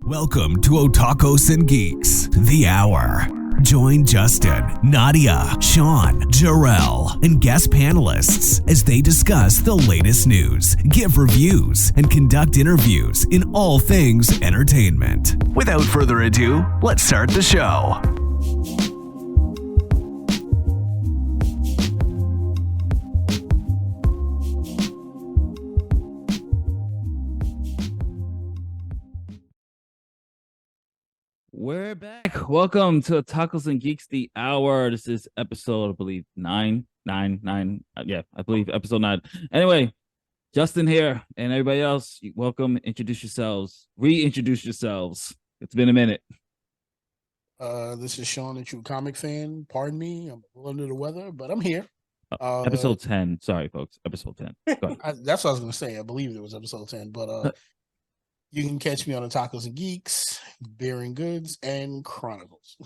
Welcome to Otakus Geeks, the hour. Join Justin, Nadia, Sean, Jarrell, and guest panelists as they discuss the latest news, give reviews, and conduct interviews in all things entertainment. Without further ado, let's start the show. We're back. Welcome to Otakus Geeks, the hour. This is episode, I believe, 9. Yeah, I believe episode 9. Anyway, Justin here and everybody else, welcome. Introduce yourselves. Reintroduce yourselves. It's been a minute. This is Sean, a true comic fan. Pardon me, I'm a little under the weather, but I'm here. Episode 10. Sorry, folks. Episode 10. That's what I was going to say. I believe it was episode 10, but you can catch me on Otakus and Geeks, Bearing Goods, and Chronicles.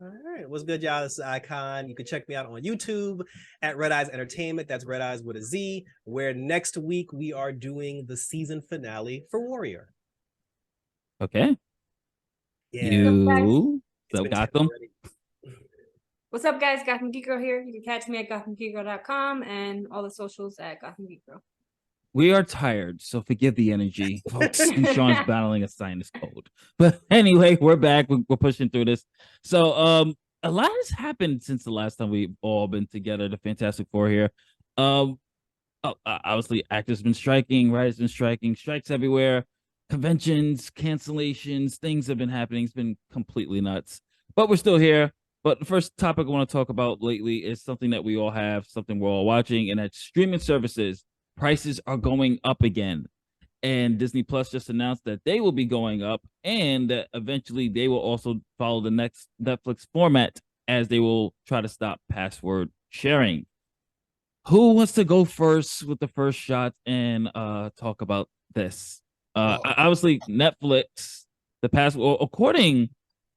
All right. What's good, y'all? This is Icon. You can check me out on YouTube at Red Eyes Entertainment. That's Red Eyes with a Z, where next week we are doing the season finale for Warrior. Okay. Yeah. You so Gotham. What's up, guys? Gotham Geek Girl here. You can catch me at GothamGeekGirl.com and all the socials at Gotham Geek Girl. We are tired, so forgive the energy, folks. And Sean's battling a sinus cold. But anyway, we're back. We're pushing through this. So a lot has happened since the last time we've all been together, the Fantastic Four here. Obviously, actors been striking, writers been striking, strikes everywhere, conventions, cancellations, things have been happening. It's been completely nuts. But we're still here. But the first topic I want to talk about lately is something that we all have, something we're all watching, and that's streaming services. Prices are going up again, and Disney Plus just announced that they will be going up, and that eventually they will also follow the next Netflix format, as they will try to stop password sharing. Who wants to go first with the first shot and talk about this? Obviously, Netflix, the password, according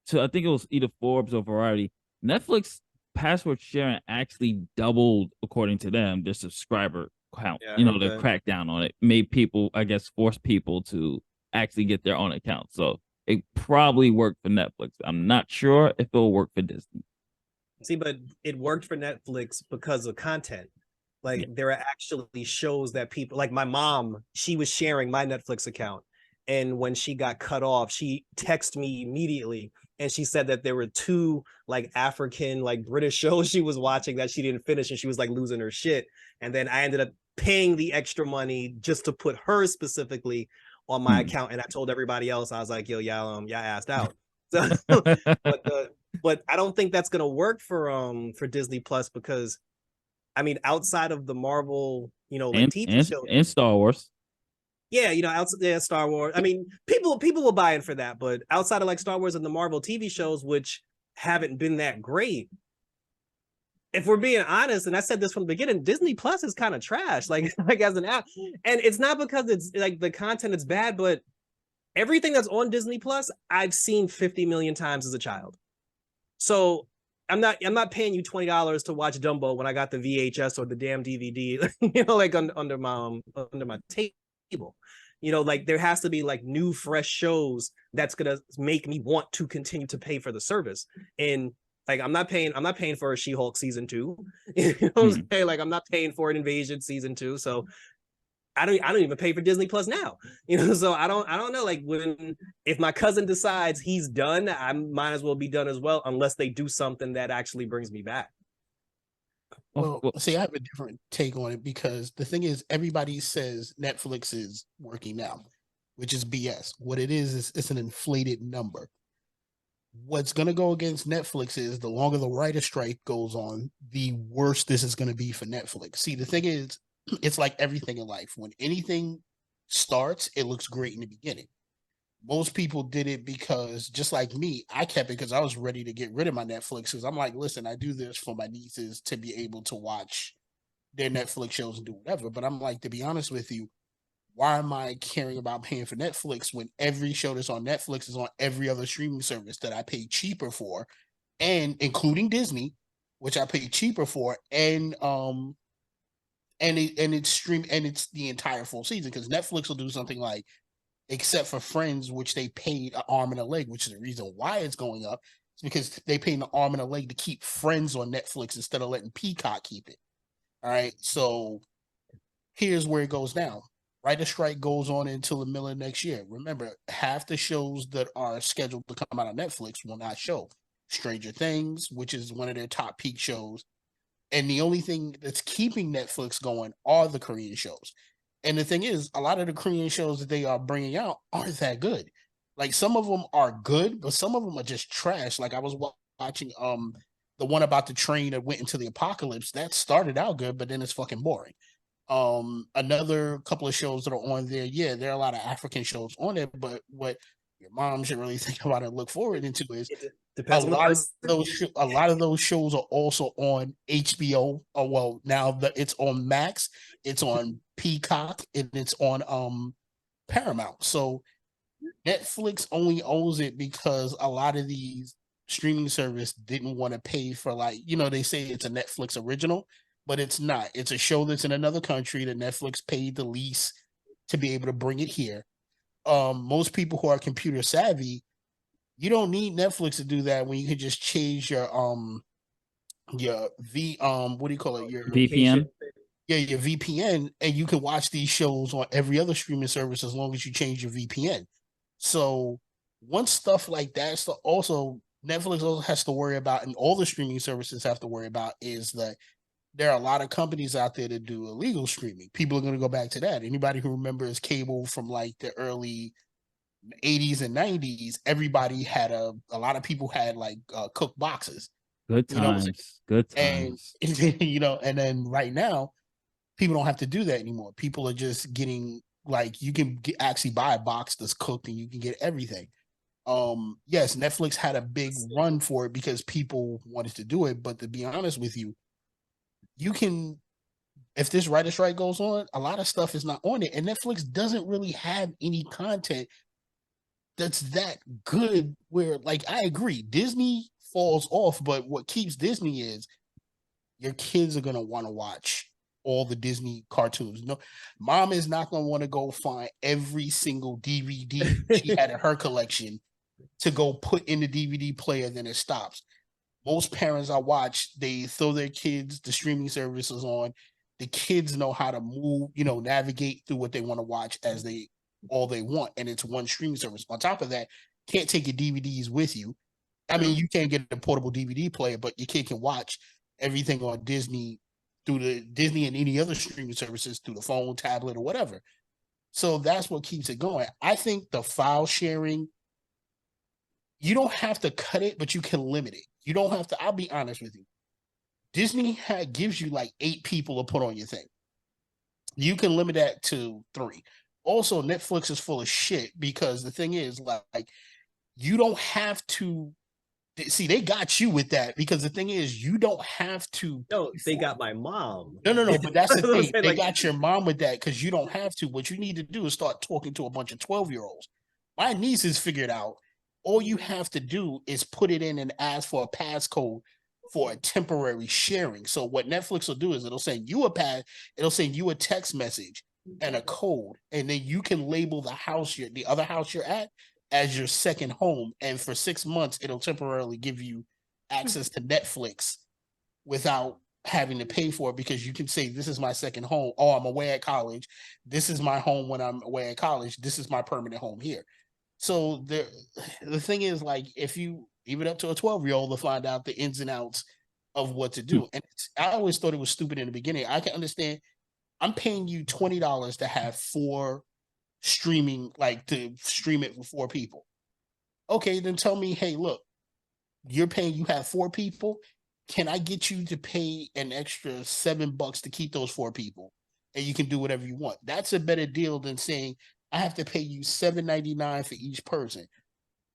to, I think it was either Forbes or Variety, Netflix password sharing actually doubled, according to them, their subscriber count. Yeah, the crackdown on it made people, I guess, force people to actually get their own account. So it probably worked for Netflix. I'm not sure if it'll work for Disney. See, but it worked for Netflix because of content. Like, there are actually shows that people, like my mom, she was sharing my Netflix account. And when she got cut off, she texted me immediately. And she said that there were 2 like African, like British shows she was watching that she didn't finish, and she was like losing her shit. And then I ended up paying the extra money just to put her specifically on my account. And I told everybody else, I was like, yo, y'all asked out. So, but I don't think that's gonna work for Disney Plus, because I mean, outside of the Marvel, TV shows and Star Wars. Yeah, outside Star Wars. I mean, people will buy in for that, but outside of like Star Wars and the Marvel TV shows, which haven't been that great, if we're being honest, and I said this from the beginning, Disney Plus is kind of trash, like as an app. And it's not because it's like the content is bad, but everything that's on Disney Plus, I've seen 50 million times as a child. So I'm not paying you $20 to watch Dumbo when I got the VHS or the damn DVD, like under my table. Like there has to be like new fresh shows that's gonna make me want to continue to pay for the service. And like I'm not paying for a She-Hulk season 2. You know what I'm saying? Like I'm not paying for an Invasion season 2. So I don't even pay for Disney Plus now. So I don't know. Like if my cousin decides he's done, I might as well be done as well, unless they do something that actually brings me back. Well, see, I have a different take on it, because the thing is, everybody says Netflix is working now, which is BS. What it is it's an inflated number. What's going to go against Netflix is the longer the writer strike goes on, the worse this is going to be for Netflix. See, the thing is, it's like everything in life. When anything starts, it looks great in the beginning. Most people did it because, just like me, I kept it because I was ready to get rid of my Netflix, because I'm like, listen, I do this for my nieces to be able to watch their Netflix shows and do whatever. But I'm like, to be honest with you, why am I caring about paying for Netflix when every show that's on Netflix is on every other streaming service that I pay cheaper for, and including Disney, which I pay cheaper for, and it's stream, and it's the entire full season, because Netflix will do something like except for Friends, which they paid an arm and a leg, which is the reason why it's going up. It's because they paid an arm and a leg to keep Friends on Netflix instead of letting Peacock keep it. All right, so here's where it goes down. Writer strike goes on until the middle of next year. Remember, half the shows that are scheduled to come out on Netflix will not show. Stranger Things, which is one of their top peak shows. And the only thing that's keeping Netflix going are the Korean shows. And the thing is, a lot of the Korean shows that they are bringing out aren't that good. Like some of them are good, but some of them are just trash. Like I was watching the one about the train that went into the apocalypse. That started out good, but then it's fucking boring. Another couple of shows that are on there, yeah, there are a lot of African shows on there, but what your mom should really think about and look forward into is Depends on a lot of those shows are also on HBO. Oh well, now that it's on Max, it's on Peacock, and it's on Paramount. So Netflix only owns it because a lot of these streaming service didn't want to pay for, like, they say it's a Netflix original, but it's not. It's a show that's in another country that Netflix paid the lease to be able to bring it here. Most people who are computer savvy, you don't need Netflix to do that when you can just change your what do you call it? Your VPN. Yeah, your VPN, and you can watch these shows on every other streaming service as long as you change your VPN. So once stuff like that, so also Netflix also has to worry about, and all the streaming services have to worry about, is that there are a lot of companies out there that do illegal streaming. People are going to go back to that. Anybody who remembers cable from like the early 80s and 90s, everybody had a lot of people had like cooked boxes. Good times. Good times. And and then right now, people don't have to do that anymore. People are just getting, like, you can actually buy a box that's cooked and you can get everything. Yes, Netflix had a big run for it because people wanted to do it, but to be honest with you, you can, if this writer strike goes on, a lot of stuff is not on it, and Netflix doesn't really have any content that's that good. Where, like, I agree, Disney falls off, but what keeps Disney is your kids are gonna want to watch all the Disney cartoons. No, mom is not gonna want to go find every single DVD she had in her collection to go put in the DVD player, then it stops. Most parents I watch, they throw their kids the streaming services on. The kids know how to move, navigate through what they want to watch as all they want, and it's one streaming service. On top of that, can't take your DVDs with you. I mean, you can't get a portable DVD player, but your kid can watch everything on Disney through the Disney and any other streaming services through the phone, tablet, or whatever. So that's what keeps it going. I think the file sharing, you don't have to cut it, but you can limit it. You don't have to. I'll be honest with you. Disney gives you like 8 people to put on your thing. You can limit that to 3. Also, Netflix is full of shit because the thing is, like, you don't have to. See, they got you with that because the thing is, you don't have to. No, they got my mom. No, but that's the thing. They got your mom with that because you don't have to. What you need to do is start talking to a bunch of 12-year-olds. My niece has figured out, all you have to do is put it in and ask for a passcode for a temporary sharing. So what Netflix will do is it'll send you a text message and a code, and then you can label the other house you're at as your second home. And for 6 months, it'll temporarily give you access to Netflix without having to pay for it, because you can say, this is my second home. Oh, I'm away at college. This is my home when I'm away at college. This is my permanent home here. So the thing is, like, if you leave it up to a 12-year-old to find out the ins and outs of what to do. And I always thought it was stupid in the beginning. I can understand. I'm paying you $20 to have 4 streaming, like, to stream it for 4 people. Okay, then tell me, hey, look, you have 4 people. Can I get you to pay an extra $7 to keep those 4 people? And you can do whatever you want. That's a better deal than saying, I have to pay you $7.99 for each person.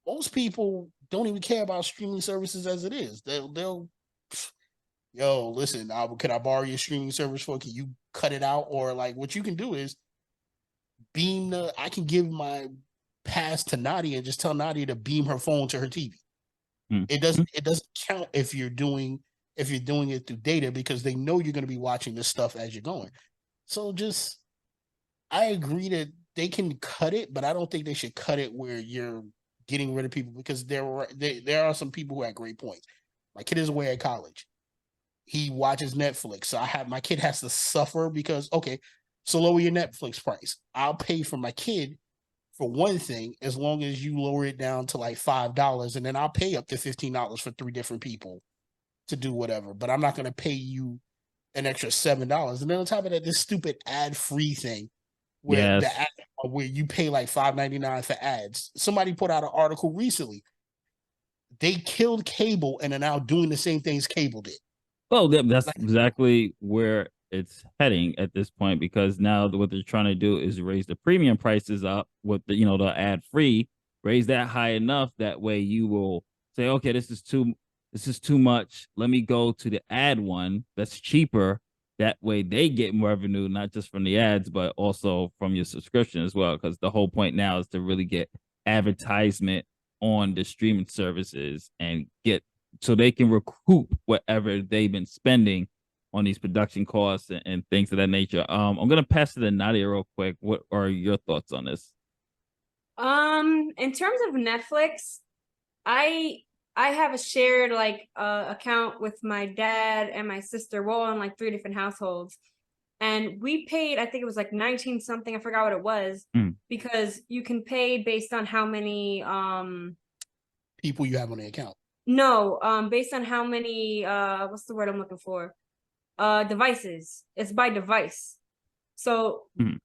Most people don't even care about streaming services as it is. They'll yo, listen, can I borrow your streaming service for? Can you cut it out? Or, like, what you can do is I can give my pass to Nadia and just tell Nadia to beam her phone to her TV. It doesn't count if you're doing it through data, because they know you're going to be watching this stuff as you're going. So I agree that they can cut it, but I don't think they should cut it where you're getting rid of people, because there are some people who had great points. My kid is away at college. He watches Netflix. So my kid has to suffer because, okay, so lower your Netflix price. I'll pay for my kid for one thing, as long as you lower it down to like $5, and then I'll pay up to $15 for 3 different people to do whatever. But I'm not going to pay you an extra $7. And then on top of that, this stupid ad-free thing where where you pay like $5.99 for ads. Somebody put out an article recently. They killed cable and are now doing the same things cable did. Well, that's exactly where it's heading at this point, because now what they're trying to do is raise the premium prices up with the the ad free, raise that high enough that way you will say, okay, this is too much. Let me go to the ad one that's cheaper. That way they get more revenue, not just from the ads, but also from your subscription as well. Because the whole point now is to really get advertisement on the streaming services and get so they can recoup whatever they've been spending on these production costs and things of that nature. I'm gonna pass it to Nadia real quick. What are your thoughts on this? In terms of Netflix, I have a shared account with my dad and my sister. We're all on like 3 different households. And we paid, I think it was like 19 something, I forgot what it was, because you can pay based on how many people you have on the account. No, based on how many what's the word I'm looking for? Devices. It's by device. So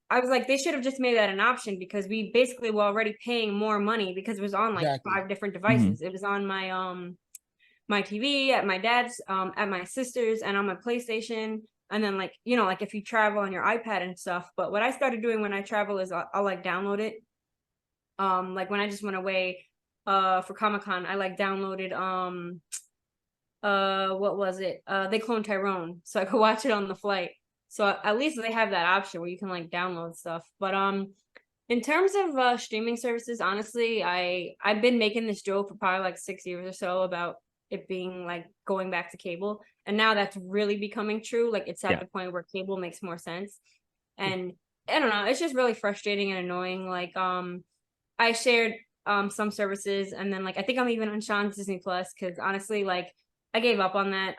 I was like, they should have just made that an option, because we basically were already paying more money because it was on like 5 different devices. It was on my my TV, at my dad's, at my sister's, and on my PlayStation. And then like if you travel on your iPad and stuff. But what I started doing when I travel is I'll like download it. Like when I just went away for Comic-Con, I like downloaded what was it? They Clone Tyrone, so I could watch it on the flight. So at least they have that option where you can like download stuff. But in terms of streaming services, honestly, I've been making this joke for probably like 6 years or so about it being like going back to cable, and now that's really becoming true. Like it's at the point where cable makes more sense, and I don't know, it's just really frustrating and annoying. Like I shared some services, and then like I think I'm even on Sean's Disney Plus, because honestly, like I gave up on that.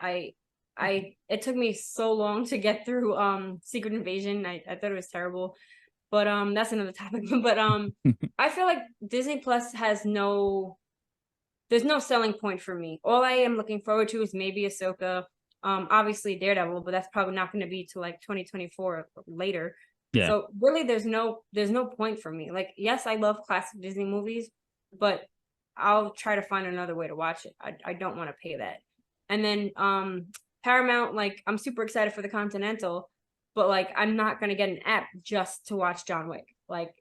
It took me so long to get through Secret Invasion. I thought it was terrible. But that's another topic. But I feel like Disney Plus there's no selling point for me. All I am looking forward to is maybe Ahsoka, obviously Daredevil, but that's probably not going to be till like 2024 or later. Yeah. So really there's no point for me. Like, yes, I love classic Disney movies, but I'll try to find another way to watch it. I don't want to pay that. And then Paramount, like I'm super excited for the Continental, but like I'm not gonna get an app just to watch John Wick. Like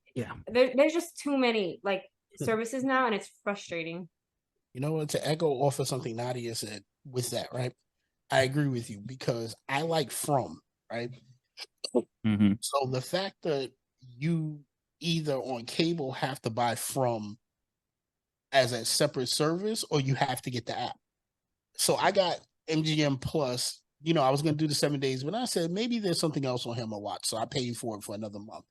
there's just too many like services now, and it's frustrating. You know what? To echo off of something Nadia said with that, right? I agree with you, because I like From, right? So the fact that you either on cable have to buy From as a separate service, or you have to get the app. So I got MGM Plus. I was going to do the 7 days, but I said maybe there's something else on him to watch. So I paid for it for another month.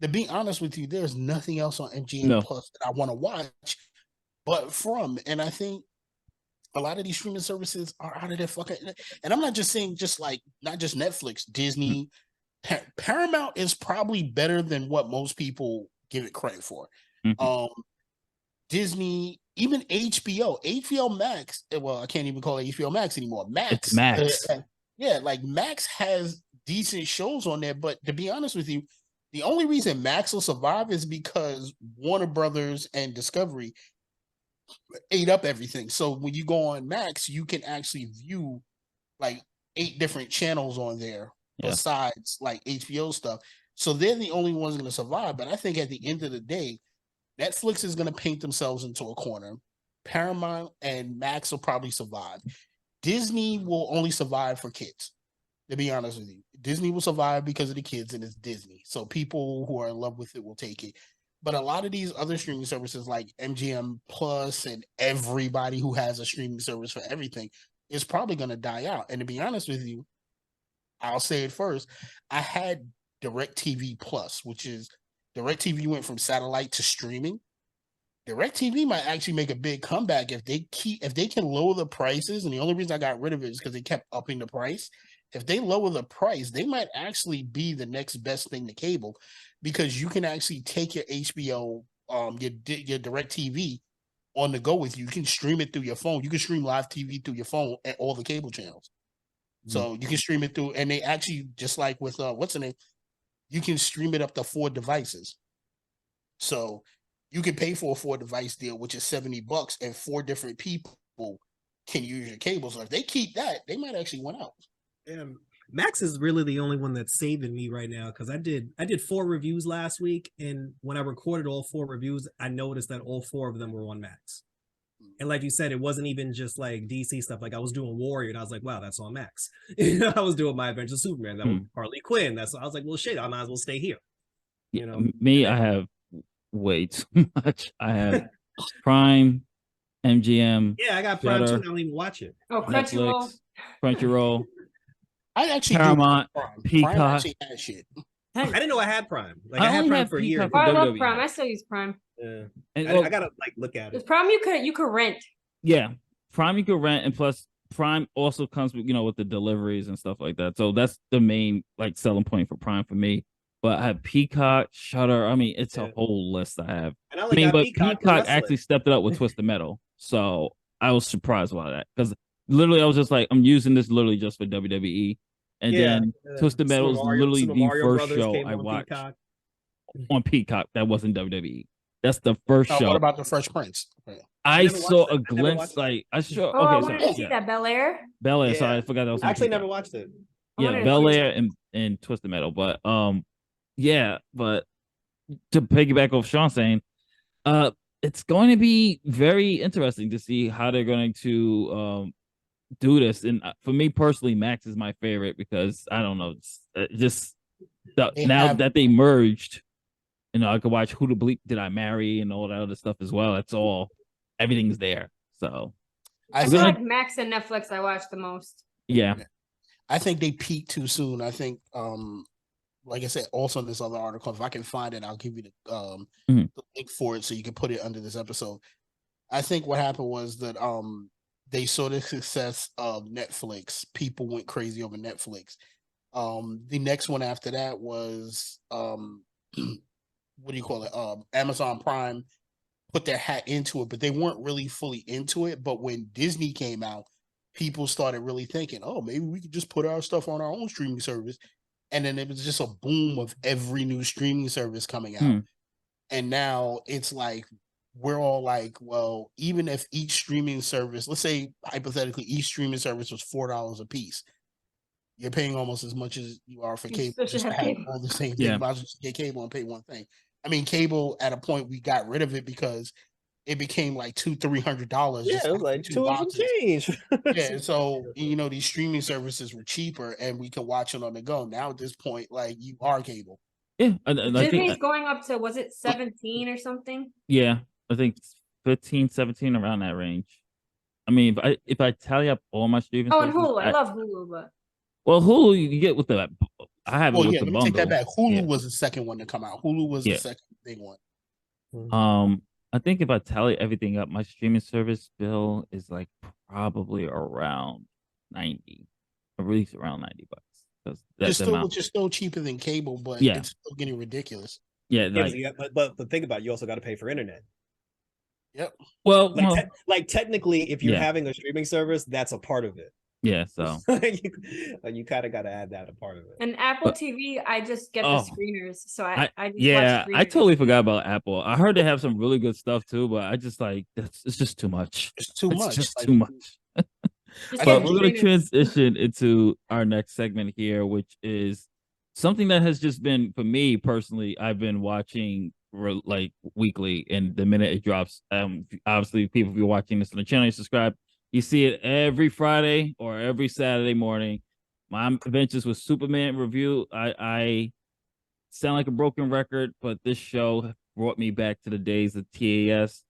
To be honest with you, there's nothing else on MGM Plus that I want to watch but From. And I think a lot of these streaming services are out of their fucking. And I'm not just saying not just Netflix, Disney. Paramount is probably better than what most people give it credit for. Disney, even HBO Max. Well, I can't even call it HBO Max anymore. Max. Like Max has decent shows on there. But to be honest with you, the only reason Max will survive is because Warner Brothers and Discovery ate up everything. So when you go on Max, you can actually view like 8 different channels on there besides like HBO stuff. So they're the only ones going to survive. But I think at the end of the day, Netflix is going to paint themselves into a corner. Paramount and Max will probably survive. Disney will only survive for kids, to be honest with you. Disney will survive because of the kids, and it's Disney. So people who are in love with it will take it. But a lot of these other streaming services like MGM Plus and everybody who has a streaming service for everything is probably going to die out. And to be honest with you, I'll say it first. I had DirecTV Plus, which is DirecTV went from satellite to streaming. DirecTV might actually make a big comeback if they can lower the prices. And the only reason I got rid of it is because they kept upping the price. If they lower the price, they might actually be the next best thing to cable, because you can actually take your HBO, your DirecTV on the go with you. You can stream it through your phone. You can stream live TV through your phone at all the cable channels. So you can stream it through, and they actually, just like with what's the name, you can stream it up to 4 devices. So you can pay for a 4-device deal, which is $70, and 4 different people can use your cable. So if they keep that, they might actually win out. Yeah, Max is really the only one that's saving me right now, because I did 4 reviews last week, and when I recorded all 4 reviews, I noticed that all 4 of them were on Max. And like you said, it wasn't even just like DC stuff. Like I was doing Warrior, and I was like, wow, that's on Max. I was doing My Adventure Superman, that was Harley Quinn. I was like, well, shit, I might as well stay here. You know, me, I have way too much. I have Prime, MGM. Yeah, I got Prime too. I don't even watch it. Oh, Crunchyroll. I actually Paramount, Prime actually has shit. I didn't know I had Prime. Like I had Prime for a year. I love Prime. I still use Prime. Yeah, and I gotta like look at it. With Prime, you could rent. Yeah, Prime you could rent, and plus Prime also comes with with the deliveries and stuff like that. So that's the main like selling point for Prime for me. But I have Peacock, Shudder. I mean, it's a whole list I have. But Peacock actually stepped it up with Twisted Metal, so I was surprised by that, because literally I was just like, I'm using this literally just for WWE, and then Twisted Metal is literally the first show I watched on Peacock that wasn't WWE. That's the first show. What about the Fresh Prince? I saw a glimpse. Like I saw. I wanted to see that Bel Air. Bel Air. Sorry, I forgot that was. I actually never watched it. Yeah, Bel Air and Twisted Metal, but yeah, but to piggyback off Sean saying, it's going to be very interesting to see how they're going to do this. And for me personally, Max is my favorite, because I don't know, now that they merged, I could watch Who the Bleep Did I Marry and all that other stuff as well. Everything's there. So I feel like Max and Netflix I watch the most. Yeah. I think they peaked too soon. I think like I said, also in this other article, if I can find it, I'll give you the link for it so you can put it under this episode. I think what happened was that they saw the success of Netflix. People went crazy over Netflix. The next one after that was what do you call it? Amazon Prime put their hat into it, but they weren't really fully into it. But when Disney came out, people started really thinking, oh, maybe we could just put our stuff on our own streaming service. And then it was just a boom of every new streaming service coming out. And now it's like, we're all like, well, even if each streaming service, let's say hypothetically, each streaming service was $4 a piece, you're paying almost as much as you are for cable. Just to have all the same thing. You might as well just get cable and pay one thing. I mean, cable at a point we got rid of it because it became like $200-$300. Yeah, it was like $2 change. Yeah, so these streaming services were cheaper, and we could watch it on the go. Now at this point, like, you are cable. Yeah, Disney's going up to, was it 17 or something? Yeah, I think 15, 17, around that range. I mean, if I tally up all my streaming services, and Hulu, I love Hulu, but Hulu you get with the. I have it with the bundle. Let me take that back. Hulu was the second one to come out. Hulu was the second big one. I think if I tally everything up, my streaming service bill is like probably around 90, at least around $90. Because it's still cheaper than cable, but it's still getting ridiculous. Yeah, but think about it, you also got to pay for internet. Yep. Well, technically, if you're having a streaming service, that's a part of it. Yeah, so you kind of got to add that a part of it. And Apple TV, I just get the screeners, so I just watch screeners. I totally forgot about Apple. I heard they have some really good stuff too, but I just like it's just too much. It's too much. Just too much. But we're going to transition into our next segment here, which is something that has just been, for me personally, I've been watching like weekly, and the minute it drops, obviously people, if you're watching this on the channel, you subscribe. You see it every Friday or every Saturday morning. My Adventures with Superman review. I sound like a broken record, but this show brought me back to the days of TAS.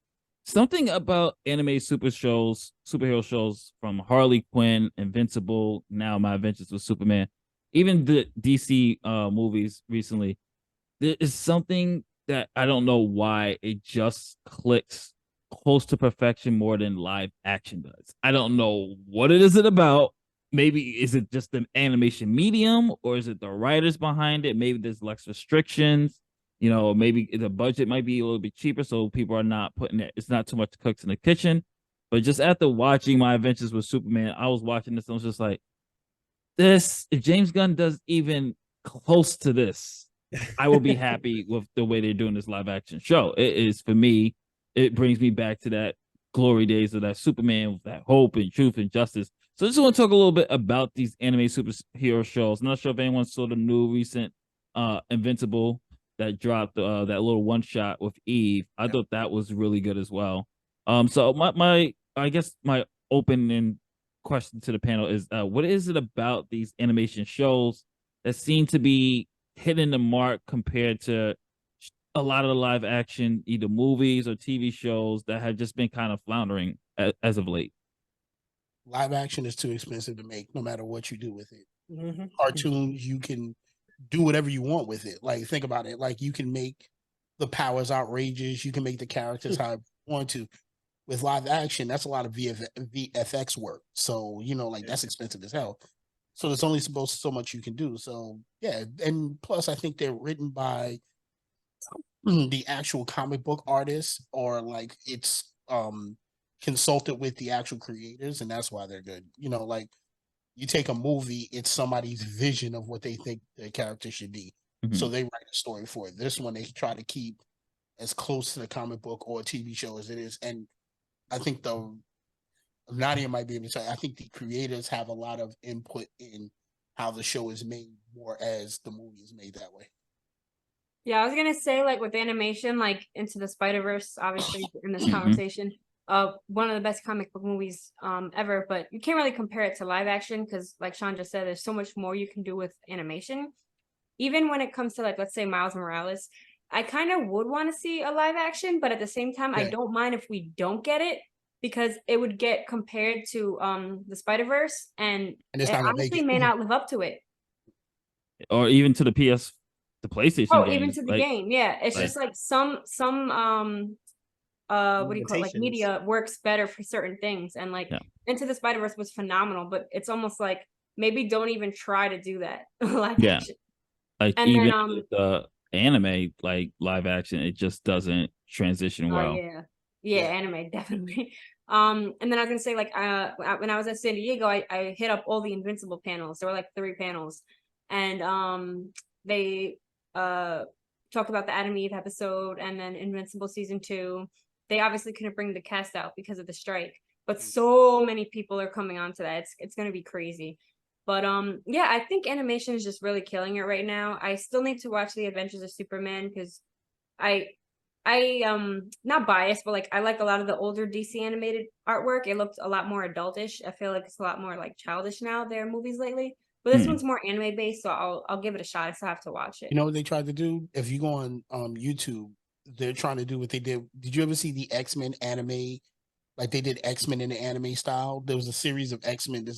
Something about anime superhero shows, from Harley Quinn, Invincible, now My Adventures with Superman, even the DC movies recently. There is something that I don't know why it just clicks close to perfection more than live action does. I don't know what it is about. Maybe is it just the animation medium, or is it the writers behind it? Maybe there's less restrictions. Maybe the budget might be a little bit cheaper, so people are not putting it. It's not too much cooks in the kitchen. But just after watching My Adventures with Superman, I was watching this and I was just like, this, if James Gunn does even close to this, I will be happy with the way they're doing this live action show. It is, for me, it brings me back to that glory days of that Superman with that hope and truth and justice. So I just want to talk a little bit about these anime superhero shows. I'm not sure if anyone saw the new recent Invincible that dropped, that little one shot with Eve. I thought that was really good as well. So my I guess my opening question to the panel is, what is it about these animation shows that seem to be hitting the mark compared to a lot of the live action, either movies or TV shows that have just been kind of floundering as of late? Live action is too expensive to make, no matter what you do with it. Mm-hmm. Cartoons, you can do whatever you want with it. Like, think about it. Like, you can make the powers outrageous. You can make the characters how you want to. With live action, that's a lot of VFX work. So, like, that's expensive as hell. So there's only so much you can do. So, yeah. And plus, I think they're written by the actual comic book artists, or like it's consulted with the actual creators, and that's why they're good. Like, you take a movie, it's somebody's vision of what they think the character should be. Mm-hmm. So they write a story for it. This one, they try to keep as close to the comic book or TV show as it is. And I think Nadia might be able to say, I think the creators have a lot of input in how the show is made, more as the movie is made that way. Yeah, I was gonna say, like, with animation, like Into the Spider-Verse, obviously in this conversation, one of the best comic book movies ever, but you can't really compare it to live action because, like Sean just said, there's so much more you can do with animation. Even when it comes to, like, let's say Miles Morales, I kind of would want to see a live action, but at the same time, I don't mind if we don't get it, because it would get compared to the Spider-Verse, and it honestly may not live up to it. Or even to the PlayStation game. Even to the game. Yeah. It's just like some what do you call it? Like, media works better for certain things. And like Into the Spider-Verse was phenomenal, but it's almost like maybe don't even try to do that live action. Like, and even then, with the anime, like live action, it just doesn't transition well. Anime definitely. And then I was gonna say, like, when I was at San Diego, I hit up all the Invincible panels. There were like 3 panels, and they talked about the Adam Eve episode and then Invincible season 2. They obviously couldn't bring the cast out because of the strike, but so many people are coming onto that. It's gonna be crazy. But I think animation is just really killing it right now. I still need to watch The Adventures of Superman because I not biased, but like I like a lot of the older DC animated artwork. It looked a lot more adultish. I feel like it's a lot more like childish now, their movies lately. But this one's more anime based, so I'll give it a shot. I still have to watch it. You know what they tried to do? If you go on YouTube, they're trying to do what they did. Did you ever see the X-Men anime? Like, they did X-Men in the anime style. There was a series of X-Men.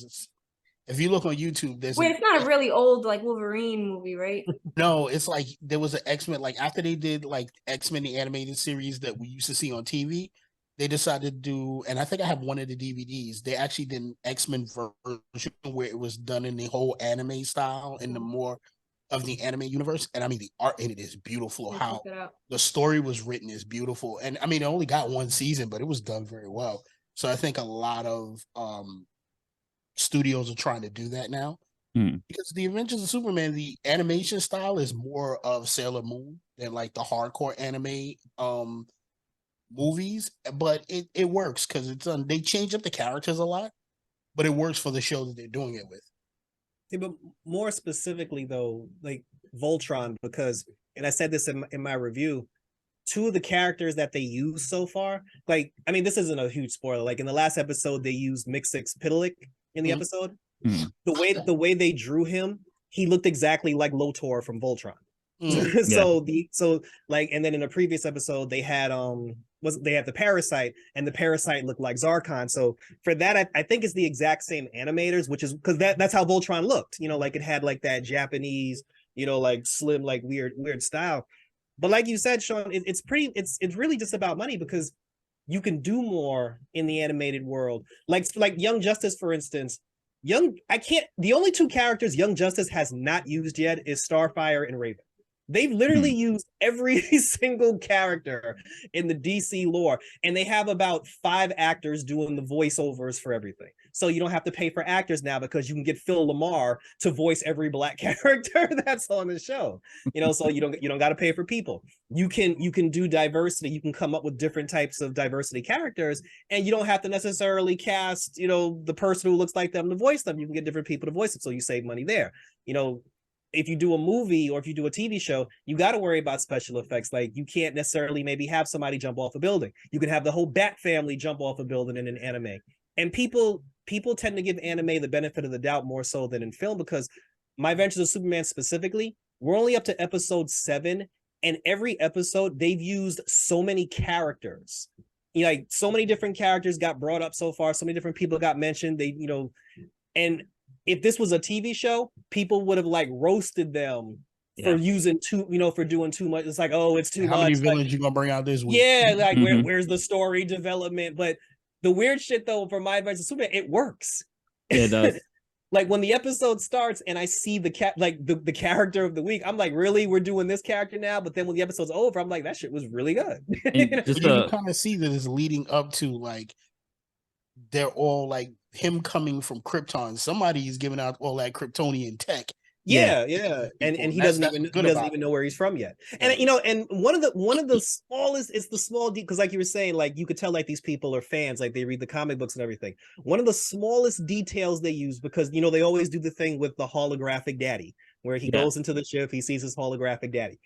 If you look on YouTube, it's not a really old like Wolverine movie, right? No, it's like there was an X-Men, like after they did like X-Men the animated series that we used to see on TV, they decided to do, and I think I have one of the DVDs. They actually did an X-Men version where it was done in the whole anime style and the more of the anime universe. And I mean, the art in it is beautiful. How the story was written is beautiful. And I mean, it only got 1 season, but it was done very well. So I think a lot of studios are trying to do that now. Because the Adventures of Superman, the animation style is more of Sailor Moon than like the hardcore anime movies, but it works because it's they change up the characters a lot, but it works for the show that they're doing it with. Yeah, but more specifically though, like Voltron, because, and I said this in my review, 2 of the characters that they use so far, like, I mean, this isn't a huge spoiler. Like in the last episode, they used Mixix-Pitalik in the episode. The way they drew him, he looked exactly like Lotor from Voltron. So like, and then in a previous episode they had they had the Parasite, and the Parasite looked like Zarkon. So for that, I think it's the exact same animators, which is because that's how Voltron looked. Like it had like that Japanese, like slim, like weird style. But like you said, Sean, it's really just about money because you can do more in the animated world. Like Young Justice, for instance. The only two characters Young Justice has not used yet is Starfire and Raven. They've literally used every single character in the DC lore, and they have about 5 actors doing the voiceovers for everything. So you don't have to pay for actors now because you can get Phil Lamar to voice every black character that's on the show. So you don't got to pay for people. You can do diversity. You can come up with different types of diversity characters, and you don't have to necessarily cast, the person who looks like them to voice them. You can get different people to voice them, so you save money there. If you do a movie or if you do a TV show, you got to worry about special effects. Like you can't necessarily maybe have somebody jump off a building. You can have the whole Bat family jump off a building in an anime. And people tend to give anime the benefit of the doubt more so than in film, because My Adventures of Superman specifically, we're only up to episode 7, and every episode they've used so many characters. Like so many different characters got brought up so far. So many different people got mentioned. And if this was a TV show, people would have like roasted them for using for doing too much. It's like, oh, it's too much. How many villains you gonna bring out this week? Yeah, like where's the story development? But the weird shit though, for My Adventures of Superman, it works. It does. Like when the episode starts and I see the character of the week, I'm like, really, we're doing this character now? But then when the episode's over, I'm like, that shit was really good. You kind of see that it's leading up to like they're all like him coming from Krypton. Somebody's giving out all that Kryptonian tech. Yeah. And he doesn't even know where he's from yet. And and one of the smallest, it's the small because like you were saying, like you could tell like these people are fans, like they read the comic books and everything. One of the smallest details they use, because they always do the thing with the holographic daddy, where he goes into the ship, he sees his holographic daddy.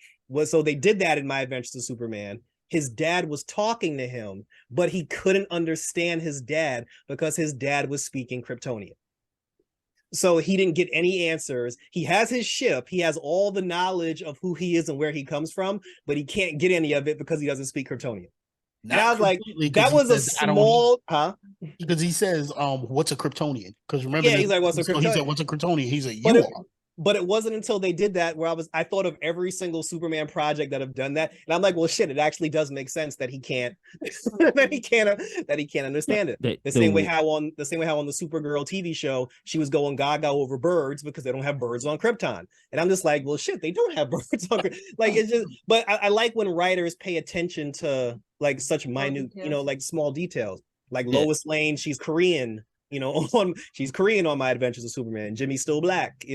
So they did that in My Adventures of Superman. His dad was talking to him, but he couldn't understand his dad because his dad was speaking Kryptonian. So he didn't get any answers. He has his ship. He has all the knowledge of who he is and where he comes from, but he can't get any of it because he doesn't speak Kryptonian. And I was like, that was a small, because he says, what's a Kryptonian? Because remember, he's like, what's a Kryptonian? He said, what's a Kryptonian? He's like, you are. But it wasn't until they did that where I thought of every single Superman project that have done that, and I'm like, well, shit, it actually does make sense that he can't understand it. The same way how on the Supergirl TV show she was going gaga over birds because they don't have birds on Krypton, and I'm just like, well, shit, they don't have birds on Krypton. Like it's just, but I like when writers pay attention to like such minute, like small details. Like Lois Lane, she's Korean. She's Korean on My Adventures of Superman. Jimmy's still black,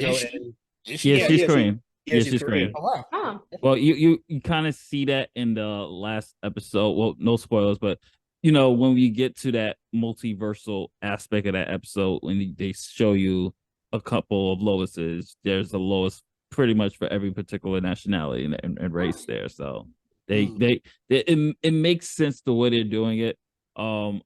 she's Korean. She's Korean. Oh, wow. Well, you kind of see that in the last episode. Well, no spoilers, but when we get to that multiversal aspect of that episode, when they show you a couple of Loises, there's a Lois pretty much for every particular nationality and race there. So it makes sense the way they're doing it. I'm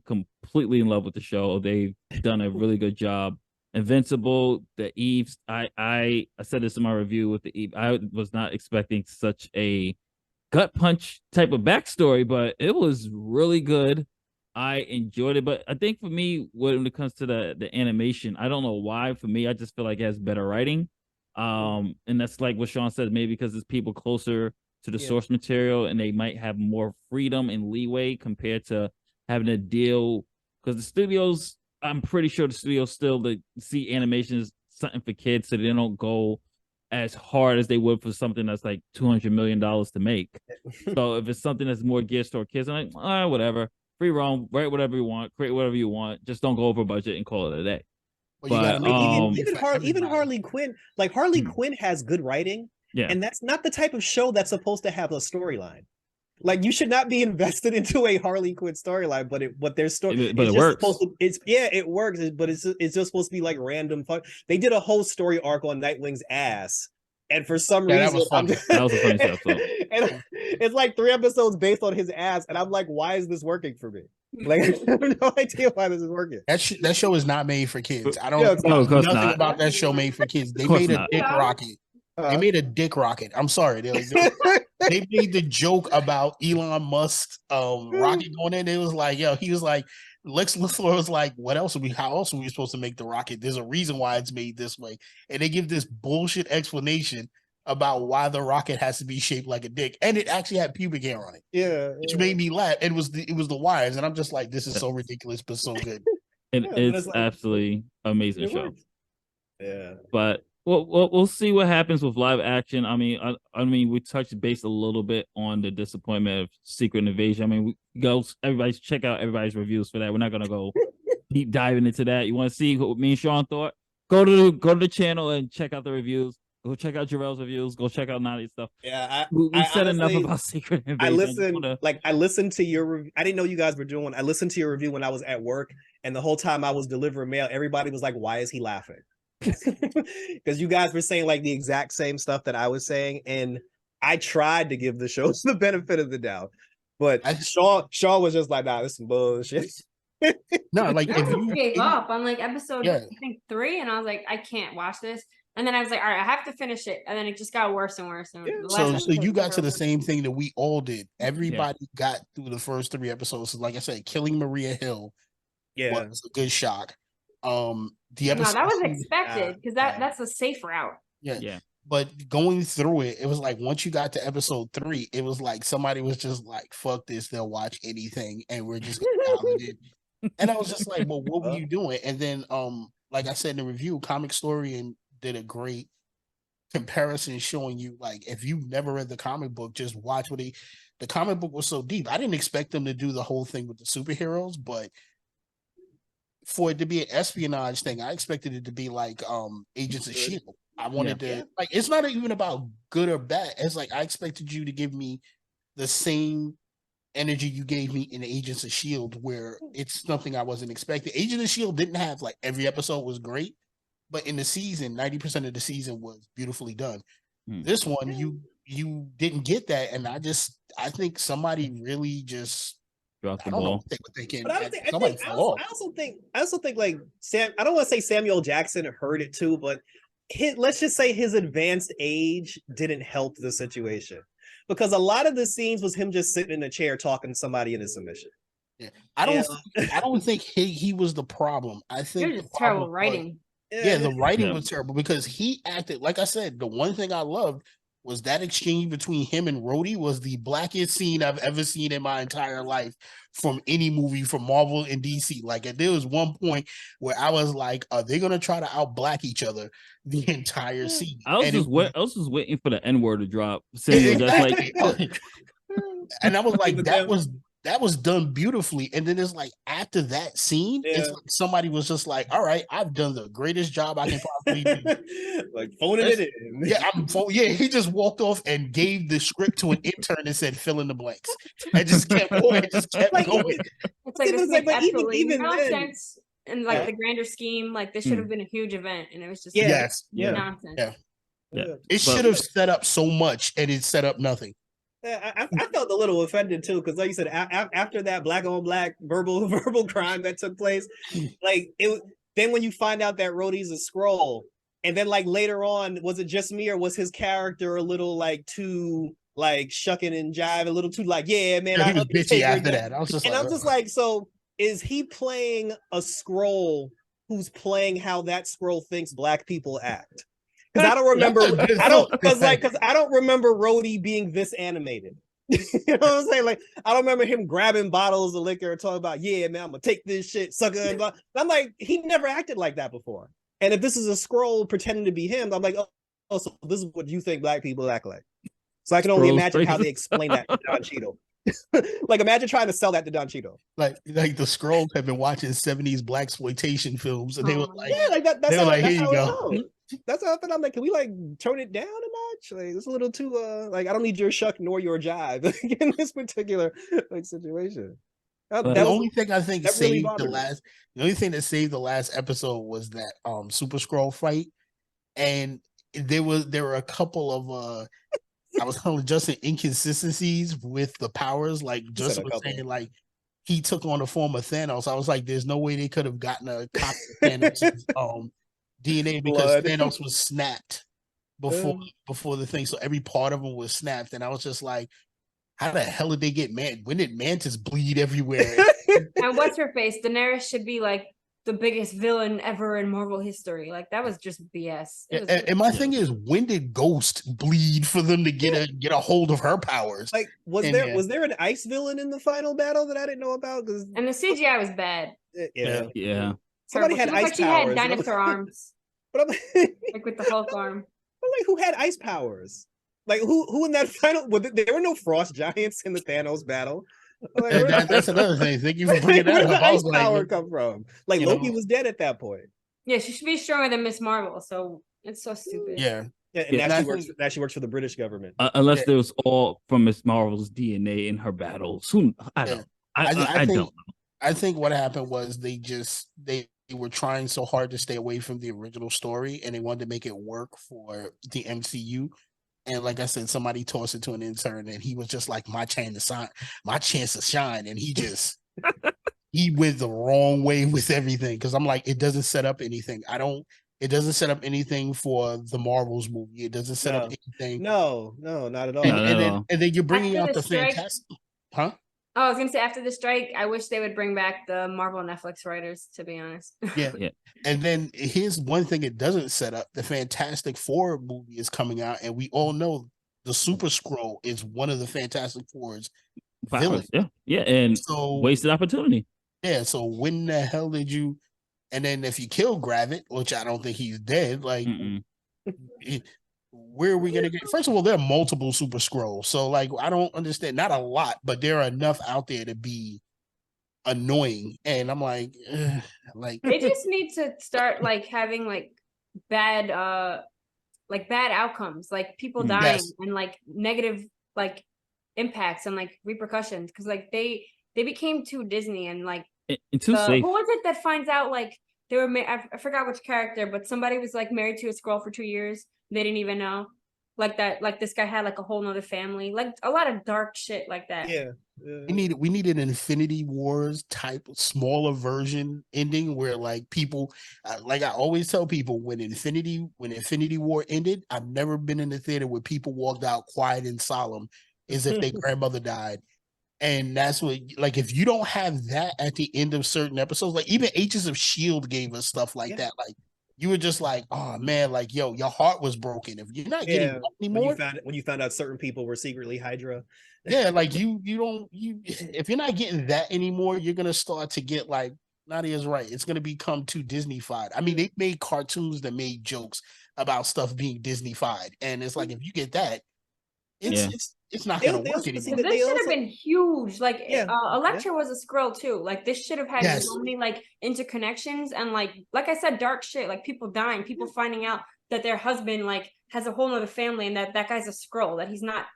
completely in love with the show. They've done a really good job. Invincible, the Eves. I said this in my review with the Eve. I was not expecting such a gut punch type of backstory, but it was really good. I enjoyed it, but I think for me, when it comes to the animation, I don't know why. For me, I just feel like it has better writing. And that's like what Sean said, maybe because it's people closer to the source material and they might have more freedom and leeway compared to having to deal, because the studios, I'm pretty sure the studios still see animation as something for kids, so they don't go as hard as they would for something that's like $200 million to make. So if it's something that's more geared toward kids, I'm like, whatever, free roam, write whatever you want, create whatever you want, just don't go over budget and call it a day. But even Harley Quinn, like Harley Quinn has good writing. Yeah. And that's not the type of show that's supposed to have a storyline. Like you should not be invested into a Harley Quinn storyline, but their story, but it works. It works, but it's just supposed to be like random fun. They did a whole story arc on Nightwing's ass, and for some reason, that was a funny episode. And it's like 3 episodes based on his ass, and I'm like, why is this working for me? Like I have no idea why this is working. That show is not made for kids. I don't know nothing about that show made for kids. They made a dick rocket. They made a dick rocket. I'm sorry. They made the joke about Elon Musk's rocket going in. It was like, he was like, Lex Luthor was like, how else are we supposed to make the rocket? There's a reason why it's made this way. And they give this bullshit explanation about why the rocket has to be shaped like a dick, and it actually had pubic hair on it. Yeah, which made me laugh. It was the wires, and I'm just like, this is so ridiculous, but so good. It's like, absolutely amazing show. Works. Yeah, but we'll see what happens with live action. I mean, we touched base a little bit on the disappointment of Secret Invasion. I mean, everybody check out everybody's reviews for that. We're not gonna go deep diving into that. You want to see what me and Sean thought? Go to the channel and check out the reviews. Go check out Jarrell's reviews. Go check out Nadia's stuff. Yeah, we said honestly, enough about Secret Invasion. I listened to your review. I didn't know you guys were doing one. I listened to your review when I was at work, and the whole time I was delivering mail, everybody was like, "Why is he laughing?" Because you guys were saying like the exact same stuff that I was saying, and I tried to give the shows the benefit of the doubt, but Shaw was just like, "Nah, this is some bullshit." No, like I gave up on like episode I think 3, and I was like, I can't watch this. And then I was like, all right, I have to finish it. And then it just got worse and worse. And so you got to the same thing that we all did. Everybody got through the first 3 episodes. So like I said, killing Maria Hill was a good shock. The episode, that was expected because that's a safe route. Yeah. But going through it, it was like once you got to episode 3, it was like somebody was just like, fuck this, they'll watch anything, and we're just gonna dial it in. And I was just like, well, what were you doing? And then like I said in the review, Comic Story did a great comparison showing you, like, if you've never read the comic book, just watch the comic book was so deep. I didn't expect them to do the whole thing with the superheroes, but for it to be an espionage thing, I expected it to be like Agents of S.H.I.E.L.D. I wanted to like, it's not even about good or bad. It's like I expected you to give me the same energy you gave me in Agents of S.H.I.E.L.D., where it's something I wasn't expecting. Agents of S.H.I.E.L.D. didn't have like every episode was great, but in the season, 90% of the season was beautifully done. This one, you didn't get that, and I think somebody really just dropped the ball. I also think like Sam. I don't want to say Samuel Jackson heard it too, but let's just say his advanced age didn't help the situation, because a lot of the scenes was him just sitting in a chair talking to somebody in a submission. Yeah, I don't think he was the problem. I think there's terrible writing. The writing was terrible because he acted, like I said, the one thing I loved was that exchange between him and Rhodey was the blackest scene I've ever seen in my entire life from any movie from Marvel and DC. Like, there was one point where I was like, are they going to try to out-black each other the entire scene? I was just waiting for the N-word to drop. And I was like, that was done beautifully. And then it's like, after that scene, it's like somebody was just like, all right, I've done the greatest job I can possibly do. Like phoning it in. He just walked off and gave the script to an intern and said, fill in the blanks. And just kept going. It's like this makes absolutely no sense in like the grander scheme. Like this should have been a huge event, and it was just nonsense. It should have set up so much, and it set up nothing. I felt a little offended too, because like you said, after that black on black verbal crime that took place, like then when you find out that Rhodey's a Skrull, and then like later on, was it just me or was his character a little like too like shucking and jive, a little too like, yeah man, he was bitchy after that. I was just like, so is he playing a Skrull who's playing how that Skrull thinks black people act? Because I don't remember, I don't remember Rhodey being this animated. You know what I'm saying? Like, I don't remember him grabbing bottles of liquor and talking about, yeah, man, I'm gonna take this shit, sucker. And blah. I'm like, he never acted like that before. And if this is a Skrull pretending to be him, I'm like, oh, so this is what you think black people act like. So I can only imagine how they explain that to Don Cheadle. Like, imagine trying to sell that to Don Cheadle. Like the Skrulls have been watching 70s blaxploitation films, and they were like, yeah, like that. That's how, like, here you go. That's how I'm like, can we like tone it down a notch? Like, it's a little too like, I don't need your shuck nor your jive in this particular like situation. The only thing I think saved the only thing that saved the last episode was that Super Skrull fight, and there were a couple of I was telling Justin inconsistencies with the powers. Like Justin was saying, like he took on the form of Thanos. I was like, there's no way they could have gotten a copy of Thanos' DNA because Thanos was snapped before the thing. So every part of him was snapped, and I was just like, how the hell did they get When did Mantis bleed everywhere? And what's her face? Daenerys should be like the biggest villain ever in Marvel history. Like that was just BS. And my thing is, when did Ghost bleed for them to get a hold of her powers? Like, was there an ice villain in the final battle that I didn't know about? And the CGI was bad. Yeah. Somebody had ice powers. She had dinosaur arms. But I'm like with the Hulk arm. But like, who had ice powers? Like, who in that final? There were no frost giants in the Thanos battle. Like, that's another thing. Thank you for bringing that up. Where did the ice power come from? Like, Loki was dead at that point. Yeah, she should be stronger than Miss Marvel. So it's so stupid. Yeah. And now she works for the British government. Unless it was all from Miss Marvel's DNA in her battles. I don't. I don't know. I think what happened was they were trying so hard to stay away from the original story, and they wanted to make it work for the MCU. And like I said, somebody tossed it to an intern, and he was just like, my chance to shine. And he just he went the wrong way with everything. Because I'm like, it doesn't set up anything. It doesn't set up anything for the Marvels movie. It doesn't set up anything. No, not at all. And then you're bringing out the Fantastic, huh? Oh, I was gonna say after the strike, I wish they would bring back the Marvel Netflix writers, to be honest. Yeah. And then here's one thing it doesn't set up. The Fantastic Four movie is coming out, and we all know the Super Skrull is one of the Fantastic Four's villains. Yeah, and so wasted opportunity. Yeah, so when the hell did you? And then if you kill Gravit, which I don't think he's dead, like where are we gonna get? First of all, there are multiple Super Skrulls, so like I don't understand. Not a lot, but there are enough out there to be annoying. And I'm like they just need to start like having like bad outcomes, like people dying and like negative like impacts and like repercussions, because like they became too Disney and like too safe. Who was it that finds out like they were I forgot which character, but somebody was like married to a Skrull for 2 years. They didn't even know. Like that, like this guy had like a whole nother family, like a lot of dark shit like that. Yeah. We need an Infinity Wars type smaller version ending where like people, like I always tell people, when Infinity War ended, I've never been in the theater where people walked out quiet and solemn as if their grandmother died. And that's what, like, if you don't have that at the end of certain episodes, like even Agents of S.H.I.E.L.D. gave us stuff like that. Like, you were just like, oh man, like, yo, your heart was broken. If you're not getting that anymore. When you found out certain people were secretly Hydra. Yeah, like if you're not getting that anymore, you're gonna start to get like, Nadia's right. It's gonna become too Disney-fied. I mean, they made cartoons that made jokes about stuff being Disney-fied. And it's like, if you get that, it's not gonna work anymore. This should have been huge. Like Elektra was a Skrull too. Like this should have had so many like interconnections and like I said, dark shit, like people dying, people finding out that their husband like has a whole other family and that guy's a Skrull, that he's not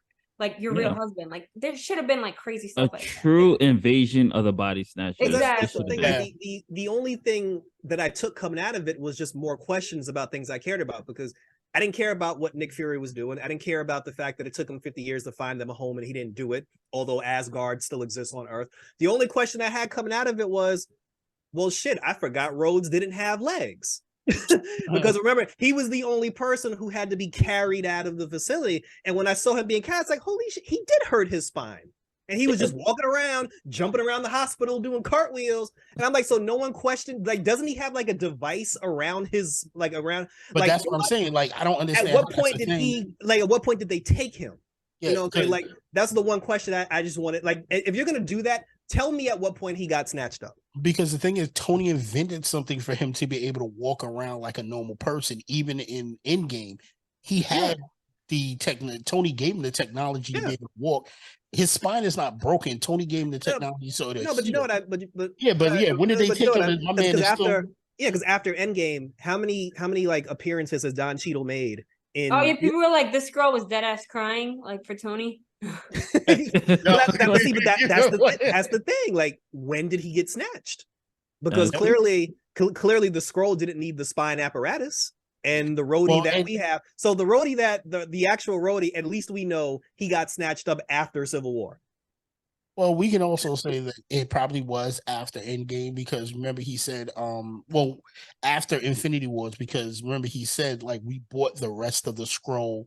like your real husband. Like there should have been like crazy stuff. A true invasion of the body snatchers. Exactly. That's the thing. Like, the only thing that I took coming out of it was just more questions about things I cared about, because I didn't care about what Nick Fury was doing. I didn't care about the fact that it took him 50 years to find them a home and he didn't do it, although Asgard still exists on Earth. The only question I had coming out of it was, well, shit, I forgot Rhodes didn't have legs. Because remember, he was the only person who had to be carried out of the facility. And when I saw him being carried, it's like, holy shit, he did hurt his spine. And he was just walking around, jumping around the hospital, doing cartwatch. And I'm like, so no one questioned, like, doesn't he have like a device around his, like around? But like, that's what I'm saying. Like, I don't understand. At what point at what point did they take him? Yeah, you know, like, that's the one question I just wanted. Like, if you're going to do that, tell me at what point he got snatched up. Because the thing is, Tony invented something for him to be able to walk around like a normal person, even in Endgame. He had Tony gave him the technology to be able to walk. His spine is not broken. Tony gave him the technology, so that but you know what? when did they take him? My man is still. Yeah, because after Endgame, how many like appearances has Don Cheadle made? People were like, this girl was dead ass crying like for Tony. That's the thing. Like, when did he get snatched? Because clearly the Skrull didn't need the spine apparatus. And the roadie we have, so the roadie the actual roadie, at least we know he got snatched up after Civil War. Well, we can also say that it probably was after Endgame, because remember he said, after Infinity Wars, because remember he said, like, we bought the rest of the Skrull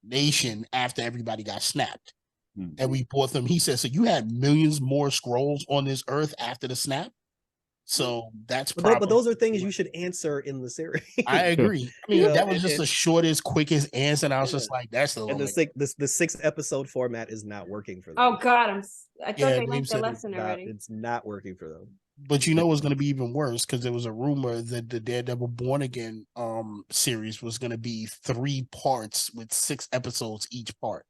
Nation after everybody got snapped. And we bought them. He said, so you had millions more Skrulls on this earth after the snap? So that's but probably. those are things you should answer in the series. I agree. I mean, You know, that was just the shortest, quickest answer. And I was just like, that's the and limit. the 6 episode format is not working for them. Oh God, I thought they Dave learned the said lesson already. It's not working for them. But you know what's going to be even worse, because there was a rumor that the Daredevil Born Again series was going to be 3 parts with 6 episodes each part.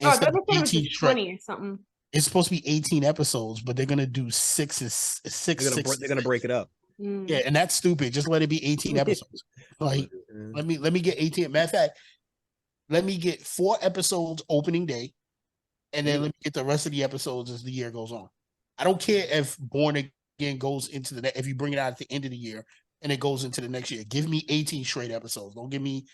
Oh, I thought they said it was 18 just 20 or something. It's supposed to be 18 episodes, but they're going to do 6. They're going to break it up. Yeah, and that's stupid. Just let it be 18 episodes. Like, let me get 18. Matter of fact, let me get 4 episodes opening day, and then let me get the rest of the episodes as the year goes on. I don't care if Born Again goes into if you bring it out at the end of the year and it goes into the next year. Give me 18 straight episodes. Don't give me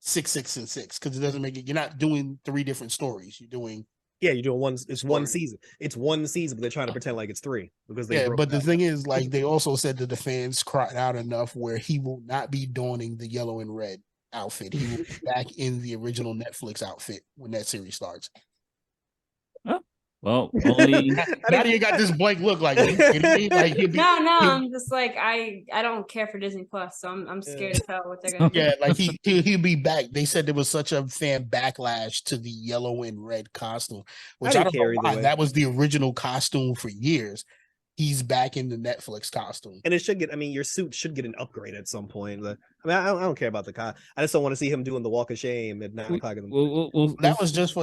6, 6, and 6, because it doesn't make it. You're not doing 3 different stories. You're doing. Yeah, you're doing one. It's one season. It's one season, but they're trying to pretend like it's 3 because they. Yeah, but the thing is, like, they also said that the fans cried out enough where he will not be donning the yellow and red outfit. He will be back in the original Netflix outfit when that series starts. Well, only Nadia got this blank look like, you kidding me? Like no, I'm just like I don't care for Disney Plus, so I'm scared to tell what they're gonna do. Yeah, like he'll be back. They said there was such a fan backlash to the yellow and red costume, which I don't know why. That was the original costume for years. He's back in the Netflix costume, and it should get. I mean, your suit should get an upgrade at some point. I mean, I don't care about the I just don't want to see him doing the walk of shame at 9 o'clock in the morning. That was just